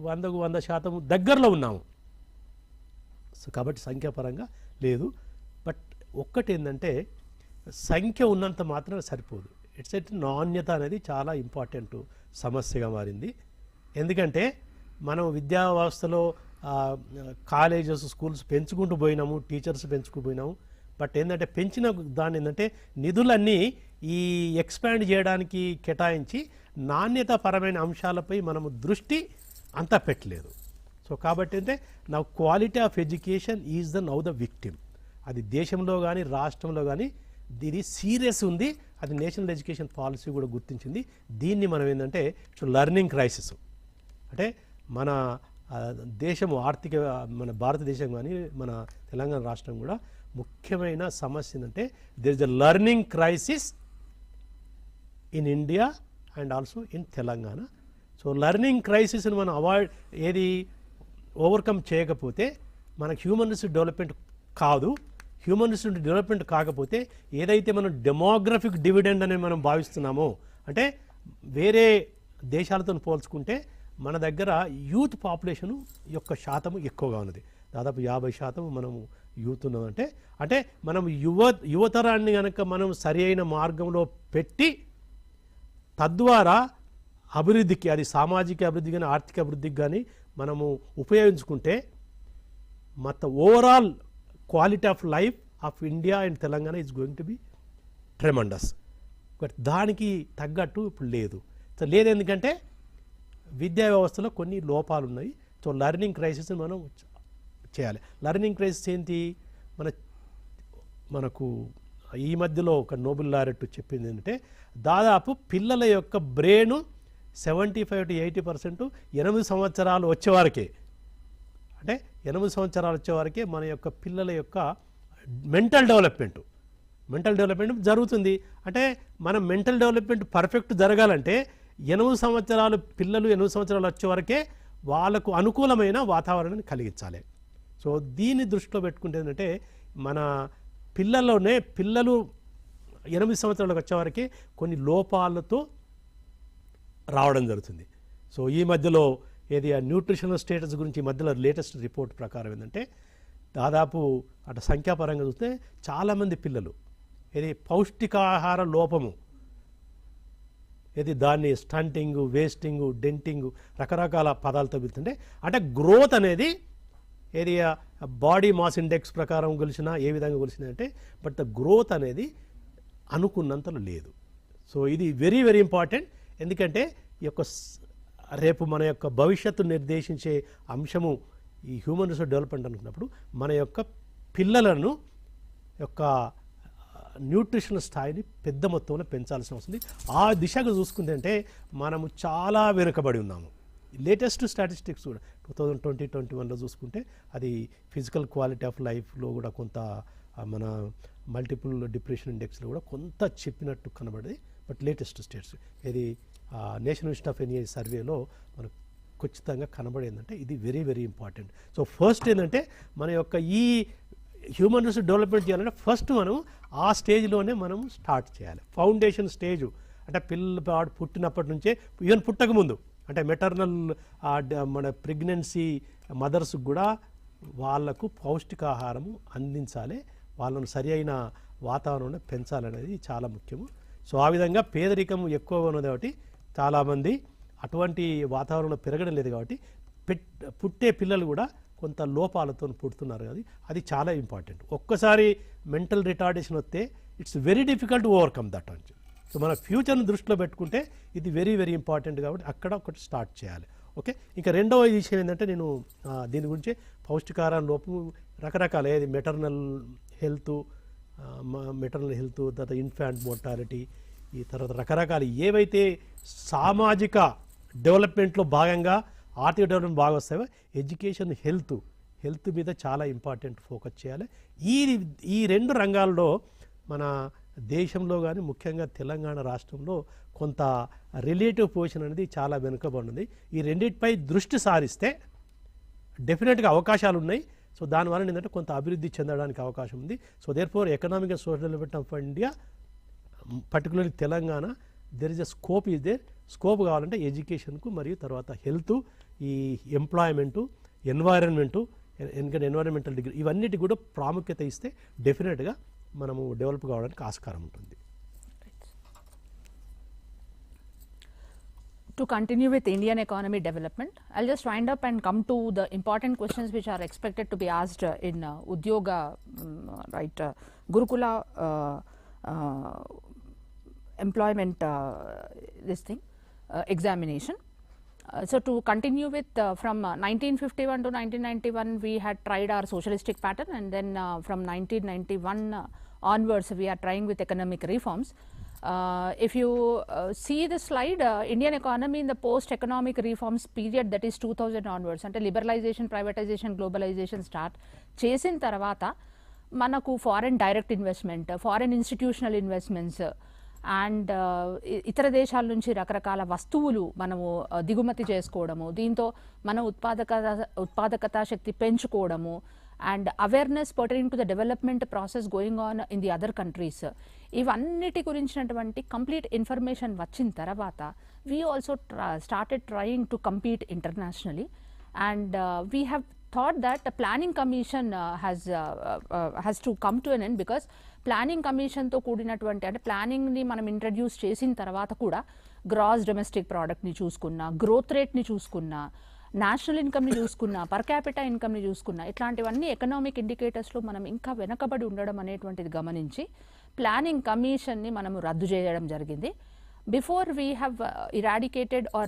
100% దగ్గరలో ఉన్నాము. సో కాబట్టి సంఖ్యాపరంగా లేదు. బట్ ఒక్కటి ఏంటంటే సంఖ్య ఉన్నంత మాత్రం సరిపోదు. ఇట్స్ ఎట్ నాణ్యత అనేది చాలా ఇంపార్టెంట్ సమస్యగా మారింది. ఎందుకంటే మనం విద్యా వ్యవస్థలో కాలేజెస్ స్కూల్స్ పెంచుకుంటూ పోయినాము, టీచర్స్ పెంచుకుపోయినాము. బట్ ఏంటంటే పెంచిన దాన్ని ఏంటంటే నిధులన్నీ ఈ ఎక్స్పాండ్ చేయడానికి కేటాయించి నాణ్యతాపరమైన అంశాలపై మనము దృష్టి అంతా పెట్టలేదు. సో కాబట్టి అంటే నా quality of education is now the victim. అది దేశంలో కానీ రాష్ట్రంలో కానీ ఇది సీరియస్ ఉంది. అది నేషనల్ ఎడ్యుకేషన్ పాలసీ కూడా గుర్తించింది. దీన్ని మనం ఏంటంటే లెర్నింగ్ క్రైసిస్ అంటే మన దేశము ఆర్థిక మన భారతదేశం కానీ మన తెలంగాణ రాష్ట్రం కూడా ముఖ్యమైన సమస్య ఏంటంటే there is the learning crisis in India and also in Telangana. So learning క్రైసిస్ని మనం ఓవర్కమ్ చేయకపోతే మనకు హ్యూమన్ రిసోర్స్ డెవలప్మెంట్ కాదు. హ్యూమన్ రిసోర్స్ డెవలప్మెంట్ కాకపోతే ఏదైతే మనం డెమోగ్రఫిక్ డివిడెండ్ అని మనం భావిస్తున్నామో, అంటే వేరే దేశాలతో పోల్చుకుంటే మన దగ్గర యూత్ పాపులేషన్ యొక్క శాతం ఎక్కువగా ఉన్నది. దాదాపు 50% మనము యూత్ ఉన్నదంటే అంటే మనం యువతరాన్ని కనుక మనం సరి అయిన మార్గంలో పెట్టి తద్వారా అభివృద్ధికి, అది సామాజిక అభివృద్ధి కానీ ఆర్థిక అభివృద్ధికి కానీ మనము ఉపయోగించుకుంటే మొత్తం overall quality of life of India and Telangana is going to be tremendous. But దానికి తగ్గట్టు ఇప్పుడు లేదు. సో లేదు, ఎందుకంటే విద్యా వ్యవస్థలో కొన్ని లోపాలు ఉన్నాయి. సో లెర్నింగ్ క్రైసిస్ని మనం చేయాలి. లెర్నింగ్ క్రైసిస్ ఏంటి? మనకు ఈ మధ్యలో ఒక నోబెల్ లారెట్ చెప్పింది ఏంటంటే దాదాపు పిల్లల యొక్క బ్రెయిన్ 75 to 80% 8 సంవత్సరాలు వచ్చేవారికే, అంటే 8 సంవత్సరాలు వచ్చేవారికే మన యొక్క పిల్లల యొక్క మెంటల్ డెవలప్మెంట్ జరుగుతుంది. అంటే మనం మెంటల్ డెవలప్మెంట్ పర్ఫెక్ట్ జరగాలంటే 8 సంవత్సరాలు పిల్లలు 8 సంవత్సరాలు వచ్చేవరకే వాళ్ళకు అనుకూలమైన వాతావరణాన్ని కలిగించాలి. సో దీన్ని దృష్టిలో పెట్టుకుంటే ఏంటంటే మన పిల్లలు 8 సంవత్సరాలకు వచ్చేవరకే కొన్ని లోపాలతో రావడం జరుగుతుంది. సో ఈ మధ్యలో ఏది న్యూట్రిషనల్ స్టేటస్ గురించి ఈ మధ్యలో లేటెస్ట్ రిపోర్ట్ ప్రకారం ఏంటంటే దాదాపు అటు సంఖ్యాపరంగా చూస్తే చాలామంది పిల్లలు ఏది పౌష్టికాహార లోపము, ఏది దాన్ని స్టంటింగ్, వేస్టింగ్, డెంటింగ్ రకరకాల పదాలతో పిలుతుంటే అంటే గ్రోత్ అనేది ఏది బాడీ మాస్ ఇండెక్స్ ప్రకారం కొలిసినా ఏ విధంగా కొలిసినా అంటే బట్ ద గ్రోత్ అనేది అనుకున్నంతలో లేదు. సో ఇది వెరీ వెరీ ఇంపార్టెంట్. ఎందుకంటే ఈ యొక్క రేపు మన యొక్క భవిష్యత్తు నిర్దేశించే అంశము ఈ హ్యూమన్ రిసోర్స్ డెవలప్మెంట్ అనుకున్నప్పుడు మన యొక్క పిల్లలను యొక్క న్యూట్రిషన్ స్థాయిని పెద్ద మొత్తంలో పెంచాల్సిన అవసరం ఉంది. ఆ దిశగా చూసుకుంటే అంటే మనము చాలా వెనుకబడి ఉన్నాము. లేటెస్ట్ స్టాటిస్టిక్స్ కూడా 2020-21లో చూసుకుంటే అది ఫిజికల్ క్వాలిటీ ఆఫ్ లైఫ్లో కూడా కొంత మన మల్టిపుల్ డిప్రెషన్ ఇండెక్స్లో కూడా కొంత చెప్పినట్టు కనబడింది. బట్ లేటెస్ట్ స్టేట్స్ ఇది నేషనల్ ఇన్స్టిట్యూట్ ఆఫ్ ఎన్ఐ సర్వేలో మనకు ఖచ్చితంగా కనబడేందంటే ఇది very very important. So first ఏంటంటే మన యొక్క ఈ హ్యూమన్ రిసోర్స్ డెవలప్మెంట్ చేయాలంటే ఫస్ట్ మనం ఆ స్టేజ్లోనే మనం స్టార్ట్ చేయాలి. ఫౌండేషన్ స్టేజ్ అంటే పిల్లవాడు పుట్టినప్పటి నుంచే, ఈవెన్ పుట్టకముందు అంటే మెటర్నల్ మన ప్రెగ్నెన్సీ మదర్స్కి కూడా వాళ్లకు పౌష్టికాహారము అందించాలి, వాళ్ళను సరి అయిన వాతావరణంలో పెంచాలనేది చాలా ముఖ్యము. సో ఆ విధంగా పేదరికం ఎక్కువగా ఉన్నది కాబట్టి చాలామంది అటువంటి వాతావరణంలో పెరగడం లేదు కాబట్టి పుట్టే పిల్లలు కూడా కొంత లోపాలతో పుడుతున్నారు. అది చాలా ఇంపార్టెంట్. ఒక్కసారి మెంటల్ రిటార్డేషన్ వస్తే it's very difficult to overcome that. So మన ఫ్యూచర్ని దృష్టిలో పెట్టుకుంటే ఇది వెరీ వెరీ ఇంపార్టెంట్ కాబట్టి అక్కడ ఒకటి స్టార్ట్ చేయాలి. ఓకే, ఇంకా రెండవ విషయం ఏంటంటే నేను దీని గురించి పౌష్టికాహారం లోపం రకరకాల ఏది మెటర్నల్ హెల్త్ తర్వాత ఇన్ఫాంట్ మోర్టాలిటీ, ఈ తర్వాత రకరకాల ఏవైతే సామాజిక డెవలప్మెంట్లో భాగంగా ఆర్థిక డెవలప్మెంట్ బాగా వస్తాయో ఎడ్యుకేషన్ హెల్త్ మీద చాలా ఇంపార్టెంట్ ఫోకస్ చేయాలి. ఈ రెండు రంగాల్లో మన దేశంలో కానీ ముఖ్యంగా తెలంగాణ రాష్ట్రంలో కొంత రిలేటివ్ పొజిషన్ అనేది చాలా వెనుకబడినది. ఈ రెండింటిపై దృష్టి సారిస్తే డెఫినెట్గా అవకాశాలు ఉన్నాయి. సో దానివల్ల ఏంటంటే కొంత అభివృద్ధి చెందడానికి అవకాశం ఉంది. So therefore economic and social development of India particularly Telangana there is a scope కావాలంటే ఎడ్యుకేషన్కు మరియు తర్వాత హెల్త్, ఈ ఎంప్లాయ్మెంటు, ఎన్వైరన్మెంటల్ డిగ్రీ ఇవన్నిటి కూడా ప్రాముఖ్యత ఇస్తే డెఫినెట్గా మనము డెవలప్ కావడానికి ఆస్కారం ఉంటుంది. To continue with Indian economy development, I'll just wind up and come to the important questions which are expected to be asked in Udyoga, Gurukula employment examination. So to continue with from 1951 to 1991 we had tried our socialistic pattern, and then from 1991 onwards we are trying with economic reforms. If you see the slide, Indian economy in the post economic reforms period, that is 2000 onwards, ante liberalization, privatization, globalization start chesin tarvata manaku foreign direct investment, foreign institutional investments and ఇతర దేశాల నుంచి రకరకాల వస్తువులు మనము దిగుమతి చేసుకోవడము, దీంతో మన ఉత్పాదకత శక్తి పెంచుకోవడము and awareness pertaining to the development process going on in the other countries, ఇవన్నిటి గురించినటువంటి కంప్లీట్ ఇన్ఫర్మేషన్ వచ్చిన తర్వాత we also started trying to compete internationally. And we have thought that the planning commission has to come to an end, because planning commission తో కూడినటువంటి అంటే planning ని మనం introduce చేసిన తర్వాత కూడా గ్రాస్ డొమెస్టిక్ ప్రోడక్ట్ ని చూసుకున్నా, గ్రోత్ రేట్ ని చూసుకున్నా, నేషనల్ ఇన్కమ్ ని చూసుకున్నా, పర్ క్యాపిటా ఇన్కమ్ ని చూసుకున్నా, ఇట్లాంటివన్నీ ఎకనామిక్ ఇండికేటర్స్ లో మనం ఇంకా వెనకబడి ఉండడం అనేటువంటిది గమనించి ప్లానింగ్ కమిషన్ ని మనము రద్దు చేయడం జరిగింది. Before we have eradicated or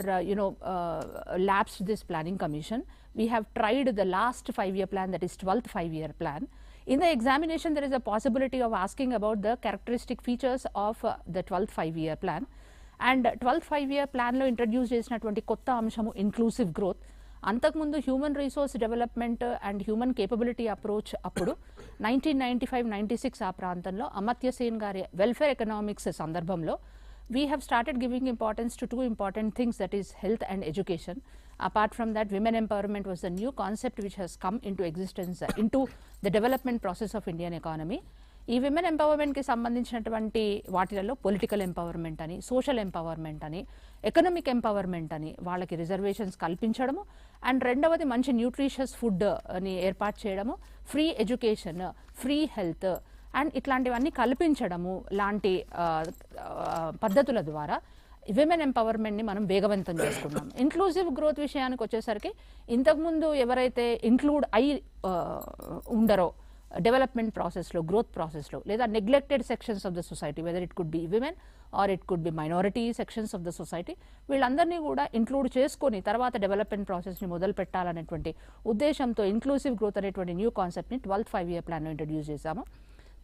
lapsed this planning commission, we have tried the last 5-year plan, that is 12th 5-year plan. In the examination there is a possibility of asking about the characteristic features of the 12th 5-year plan, and 12th 5-year plan lo introduce చేసినటువంటి కొత్త అంశము inclusive growth. అంతకుముందు human resource development and human capability approach అప్పుడు 1995-96 ఆ ప్రాంతంలో అమర్త్య సేన్ గారి welfare economics సందర్భంలో we have started giving importance to two important things, that is health and education. Apart from that, women empowerment was the new concept which has come into existence into the development process of Indian economy. ఈ women empowerment కి సంబంధించినటువంటి వాటిలలో political empowerment అని, social empowerment అని, economic empowerment అని వాళ్ళకి reservations కల్పించడము, and రెండవది మంచి న్యూట్రిషియస్ ఫుడ్ అని ఏర్పాటు చేయడము, free education, free health and ఇట్లాంటివన్నీ కల్పించడము లాంటి పద్ధతుల ద్వారా విమెన్ ఎంపవర్మెంట్ని మనం వేగవంతం చేసుకున్నాం. ఇంక్లూజివ్ గ్రోత్ విషయానికి వచ్చేసరికి ఇంతకుముందు ఎవరైతే ఇంక్లూడ్ అయి ఉండరో డెవలప్మెంట్ ప్రాసెస్లో, గ్రోత్ ప్రాసెస్లో, లేదా neglected sections of the society, whether it could be women or it could be minority sections of the society, వీళ్ళందరినీ కూడా ఇంక్లూడ్ చేసుకొని తర్వాత డెవలప్మెంట్ ప్రాసెస్ని మొదలు పెట్టాలనేటువంటి ఉద్దేశంతో ఇంక్లూసివ్ గ్రోత్ అనేటువంటి న్యూ కాన్సెప్ట్ని 12th 5-year ప్లాన్లో ఇంట్రడ్యూస్ చేశాము.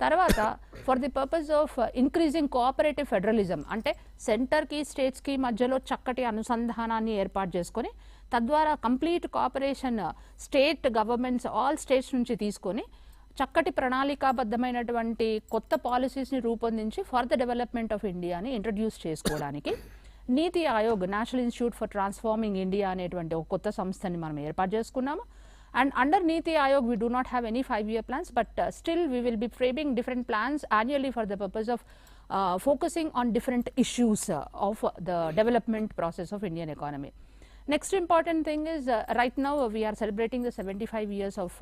తర్వాత for the purpose of increasing cooperative federalism, అంటే సెంటర్కి స్టేట్స్కి మధ్యలో చక్కటి అనుసంధానాన్ని ఏర్పాటు చేసుకొని తద్వారా complete cooperation state governments all states నుంచి తీసుకొని చక్కటి ప్రణాళికాబద్ధమైనటువంటి కొత్త పాలసీస్ని రూపొందించి ఫర్ ద డెవలప్మెంట్ ఆఫ్ ఇండియాని ఇంట్రడ్యూస్ చేసుకోవడానికి నీతి Aayog, national institute for transforming India అనేటువంటి ఒక కొత్త సంస్థని మనం ఏర్పాటు చేసుకున్నాము. And under Niti Ayog, we do not have any 5-year plans, but still we will be framing different plans annually for the purpose of focusing on different issues of the development process of Indian economy. Next important thing is right now we are celebrating the 75 years of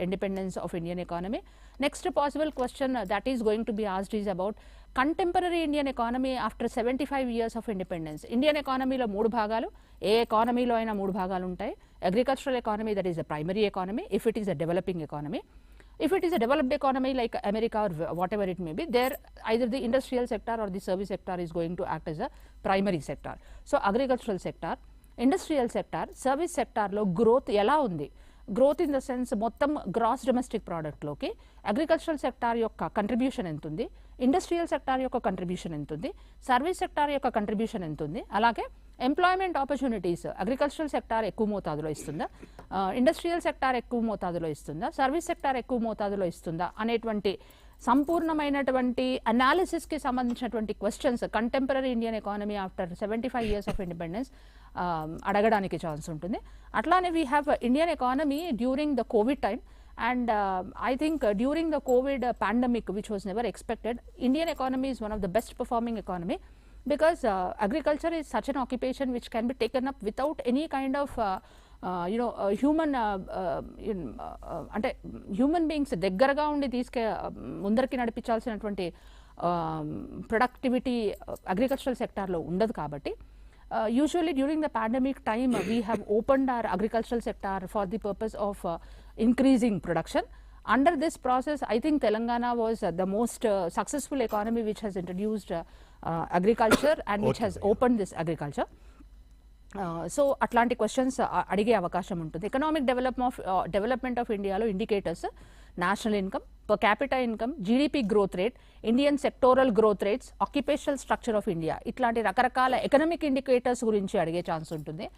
independence of Indian economy. Next possible question that is going to be asked is about contemporary Indian economy after 75 years of independence. Indian economy lo మూడు భాగాలు, ఏ economy లో అయినా మూడు భాగాలు ఉంటాయి. Agricultural economy, that is a primary economy if it is a developing economy. If it is a developed economy like America or whatever it may be, there either the industrial sector or the service sector is going to act as a primary sector. So agricultural sector, industrial sector, service sector లో growth ఎలా ఉంది, growth in the sense మొత్తం gross domestic ప్రోడక్ట్లోకి agricultural sector యొక్క contribution ఎంత ఉంది, industrial sector యొక్క contribution ఎంత ఉంది, సర్వీస్ సెక్టార్ యొక్క కంట్రిబ్యూషన్ ఎంత ఉంది, అలాగే ఎంప్లాయ్మెంట్ ఆపర్చునిటీస్ అగ్రికల్చరల్ సెక్టార్ ఎక్కువ మోతాదులో ఇస్తుందా, ఇండస్ట్రియల్ సెక్టార్ ఎక్కువ మోతాదులో ఇస్తుందా, సర్వీస్ సెక్టార్ ఎక్కువ మోతాదులో ఇస్తుందా అనేటువంటి సంపూర్ణమైనటువంటి అనాలిసిస్కి సంబంధించినటువంటి questions contemporary Indian economy after 75 years of independence అడగడానికి ఛాన్స్ ఉంటుంది. అట్లానే we have Indian economy during the Covid time, and I think during the COVID pandemic, which was never expected, Indian economy is one of the best performing economy, because agriculture is such an occupation which can be taken up without any kind of human అంటే human beings దగ్గరగా ఉండి ముందరికి నడిపించాల్సినటువంటి productivity agricultural సెక్టార్లో ఉండదు. కాబట్టి usually during the pandemic time we have opened our agricultural sector for the purpose of increasing production. Under this process, I think Telangana was the most successful economy which has introduced agriculture and which has opened this agriculture. So అట్లాంటి questions అడిగే అవకాశం ఉంటుంది. Economic development of ఇండియాలో indicators national income, per capital income, GDP growth rate, Indian sectoral growth rates, occupational structure of India, ఇట్లాంటి రకరకాల economic indicators గురించి అడిగే chance ఉంటుంది.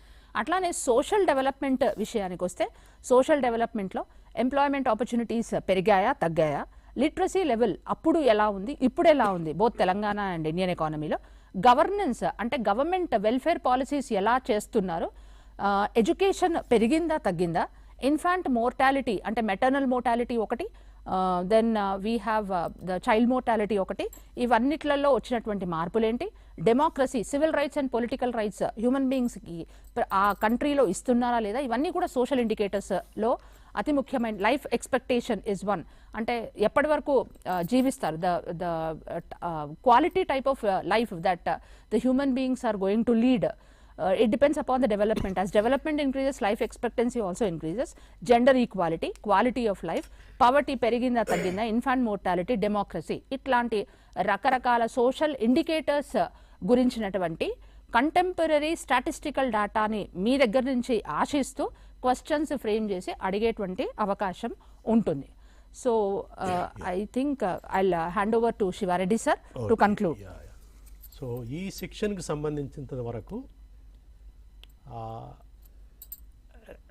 అట్లానే సోషల్ డెవలప్మెంట్ విషయానికి వస్తే సోషల్ డెవలప్మెంట్లో ఎంప్లాయ్మెంట్ ఆపర్చునిటీస్ పెరిగాయా తగ్గాయా, లిటరసీ లెవెల్ అప్పుడు ఎలా ఉంది ఇప్పుడు ఎలా ఉంది బోత్ తెలంగాణ అండ్ ఇండియన్ ఎకానమీలో, గవర్నెన్స్ అంటే గవర్నమెంట్ వెల్ఫేర్ పాలసీస్ ఎలా చేస్తున్నారు, ఎడ్యుకేషన్ పెరిగిందా తగ్గిందా, ఇన్ఫాంట్ మోర్టాలిటీ అంటే మెటర్నల్ మోర్టాలిటీ ఒకటి, then we have the child mortality ఒకటి, ఇవన్నిట్లలో వచ్చినటువంటి మార్పులేంటి, democracy, civil rights and political rights human బీయింగ్స్కి ఆ కంట్రీలో ఇస్తున్నారా లేదా, ఇవన్నీ కూడా సోషల్ ఇండికేటర్స్లో అతి ముఖ్యమైన. లైఫ్ ఎక్స్పెక్టేషన్ ఇస్ వన్, అంటే ఎప్పటి వరకు జీవిస్తారు, the quality type of life that the human beings are going to lead, it depends upon the development. As development increases, life expectancy also increases, gender equality, quality of life, poverty పెరిగిందా తగ్గిందా, infant mortality, democracy, ఇట్లాంటి రకరకాల social indicators గురించినటువంటి contemporary statistical డేటాని మీ దగ్గర నుంచి ఆశిస్తూ questions frame చేసి అడిగేటువంటి అవకాశం ఉంటుంది. So I think I'll hand over to Shiva Reddy sir to conclude. So ఈ సెక్షన్కి సంబంధించినంత వరకు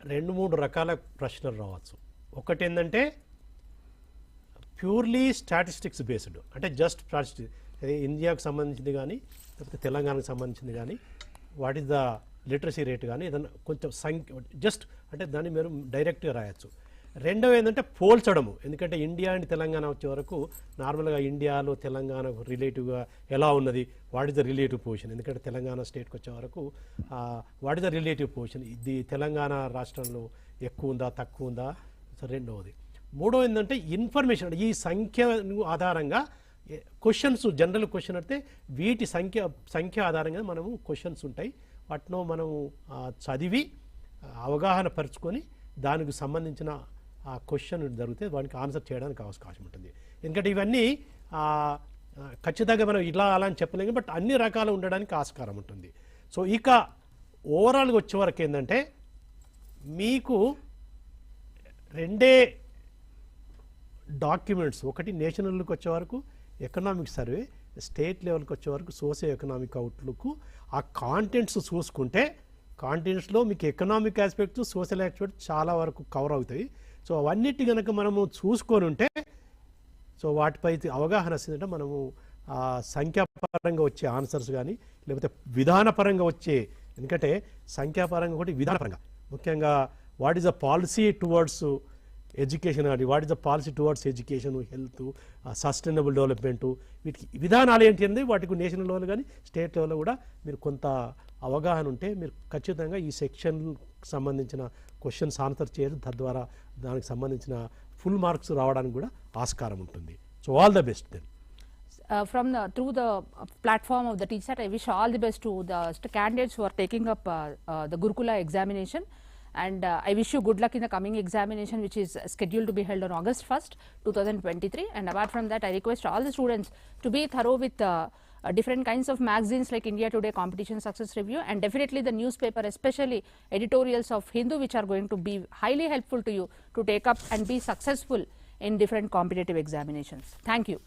2-3 రకాల ప్రశ్నలు రావచ్చు. ఒకటి ఏంటంటే ప్యూర్లీ స్టాటిస్టిక్స్ బేస్డ్, అంటే జస్ట్ స్టాటిస్టిక్స్, అది ఇండియాకు సంబంధించింది కానీ లేకపోతే తెలంగాణకు సంబంధించింది కానీ, what is the literacy rate కానీ ఏదన్నా కొంచెం సంఖ్య జస్ట్ అంటే దాన్ని మీరు డైరెక్ట్గా రాయొచ్చు. రెండవ ఏంటంటే పోల్చడము, ఎందుకంటే ఇండియా అండ్ తెలంగాణ వచ్చే వరకు నార్మల్గా ఇండియాలో తెలంగాణకు రిలేటివ్గా ఎలా ఉన్నది, what is the relative position, ఎందుకంటే తెలంగాణ స్టేట్కి వచ్చే వరకు what is the relative position, ఇది తెలంగాణ రాష్ట్రంలో ఎక్కువ ఉందా తక్కువ ఉందా, రెండవది. మూడవది ఏంటంటే ఇన్ఫర్మేషన్, ఈ సంఖ్య ఆధారంగా క్వశ్చన్స్, జనరల్ క్వశ్చన్ అంటే వీటి సంఖ్య ఆధారంగా మనము క్వశ్చన్స్ ఉంటాయి, వాటిలో మనము చదివి అవగాహన పరుచుకొని దానికి సంబంధించిన ఆ క్వశ్చన్ జరిగితే వానికి ఆన్సర్ చేయడానికి అవకాశం ఉంటుంది. ఎందుకంటే ఇవన్నీ ఖచ్చితంగా మనం ఇలా అలా అని చెప్పలేము, బట్ అన్ని రకాలు ఉండడానికి ఆస్కారం ఉంటుంది. సో ఇక ఓవరాల్గా వచ్చే వరకు ఏంటంటే మీకు 2 డాక్యుమెంట్స్, ఒకటి నేషనల్కి వచ్చే వరకు ఎకనామిక్ సర్వే, స్టేట్ లెవెల్కి వచ్చే వరకు సోషియో ఎకనామిక్ అవుట్లుక్. ఆ కాంటెంట్స్ చూసుకుంటే కాంటెంట్స్లో మీకు ఎకనామిక్ ఆస్పెక్ట్స్, సోషల్ ఆస్పెక్ట్ చాలా వరకు కవర్ అవుతాయి. సో అవన్నిటి కనుక మనము చూసుకొని ఉంటే, సో వాటిపై అవగాహన వస్తుందంటే మనము సంఖ్యాపరంగా వచ్చే ఆన్సర్స్ కానీ లేకపోతే విధానపరంగా వచ్చే, ఎందుకంటే సంఖ్యాపరంగా ఒకటి విధానపరంగా ముఖ్యంగా what is the policy towards education కానీ, what is the policy towards education, health, sustainable development, వీటికి విధానాలు ఏంటి అనేది వాటికి నేషనల్ లెవెల్ కానీ స్టేట్ లెవెల్లో కూడా మీరు కొంత అవగాహన ఉంటే మీరు ఖచ్చితంగా ఈ సెక్షన్కి సంబంధించిన క్వశ్చన్స్ ఆన్సర్ చేయరు, తద్వారా దానికి సంబంధించిన ఫుల్ మార్క్స్ రావడానికి కూడా ఆస్కారం ఉంటుంది. So all the best then. Through the platform of the TSAT, I wish all the best to the candidates who are taking up the Gurukula examination, and I wish you good luck in the coming examination, which is scheduled to be held on August 1st, 2023. And apart from that, I request all the students to be thorough with different kinds of magazines like India Today, Competition Success Review, and definitely the newspaper, especially editorials of Hindu, which are going to be highly helpful to you to take up and be successful in different competitive examinations. Thank you.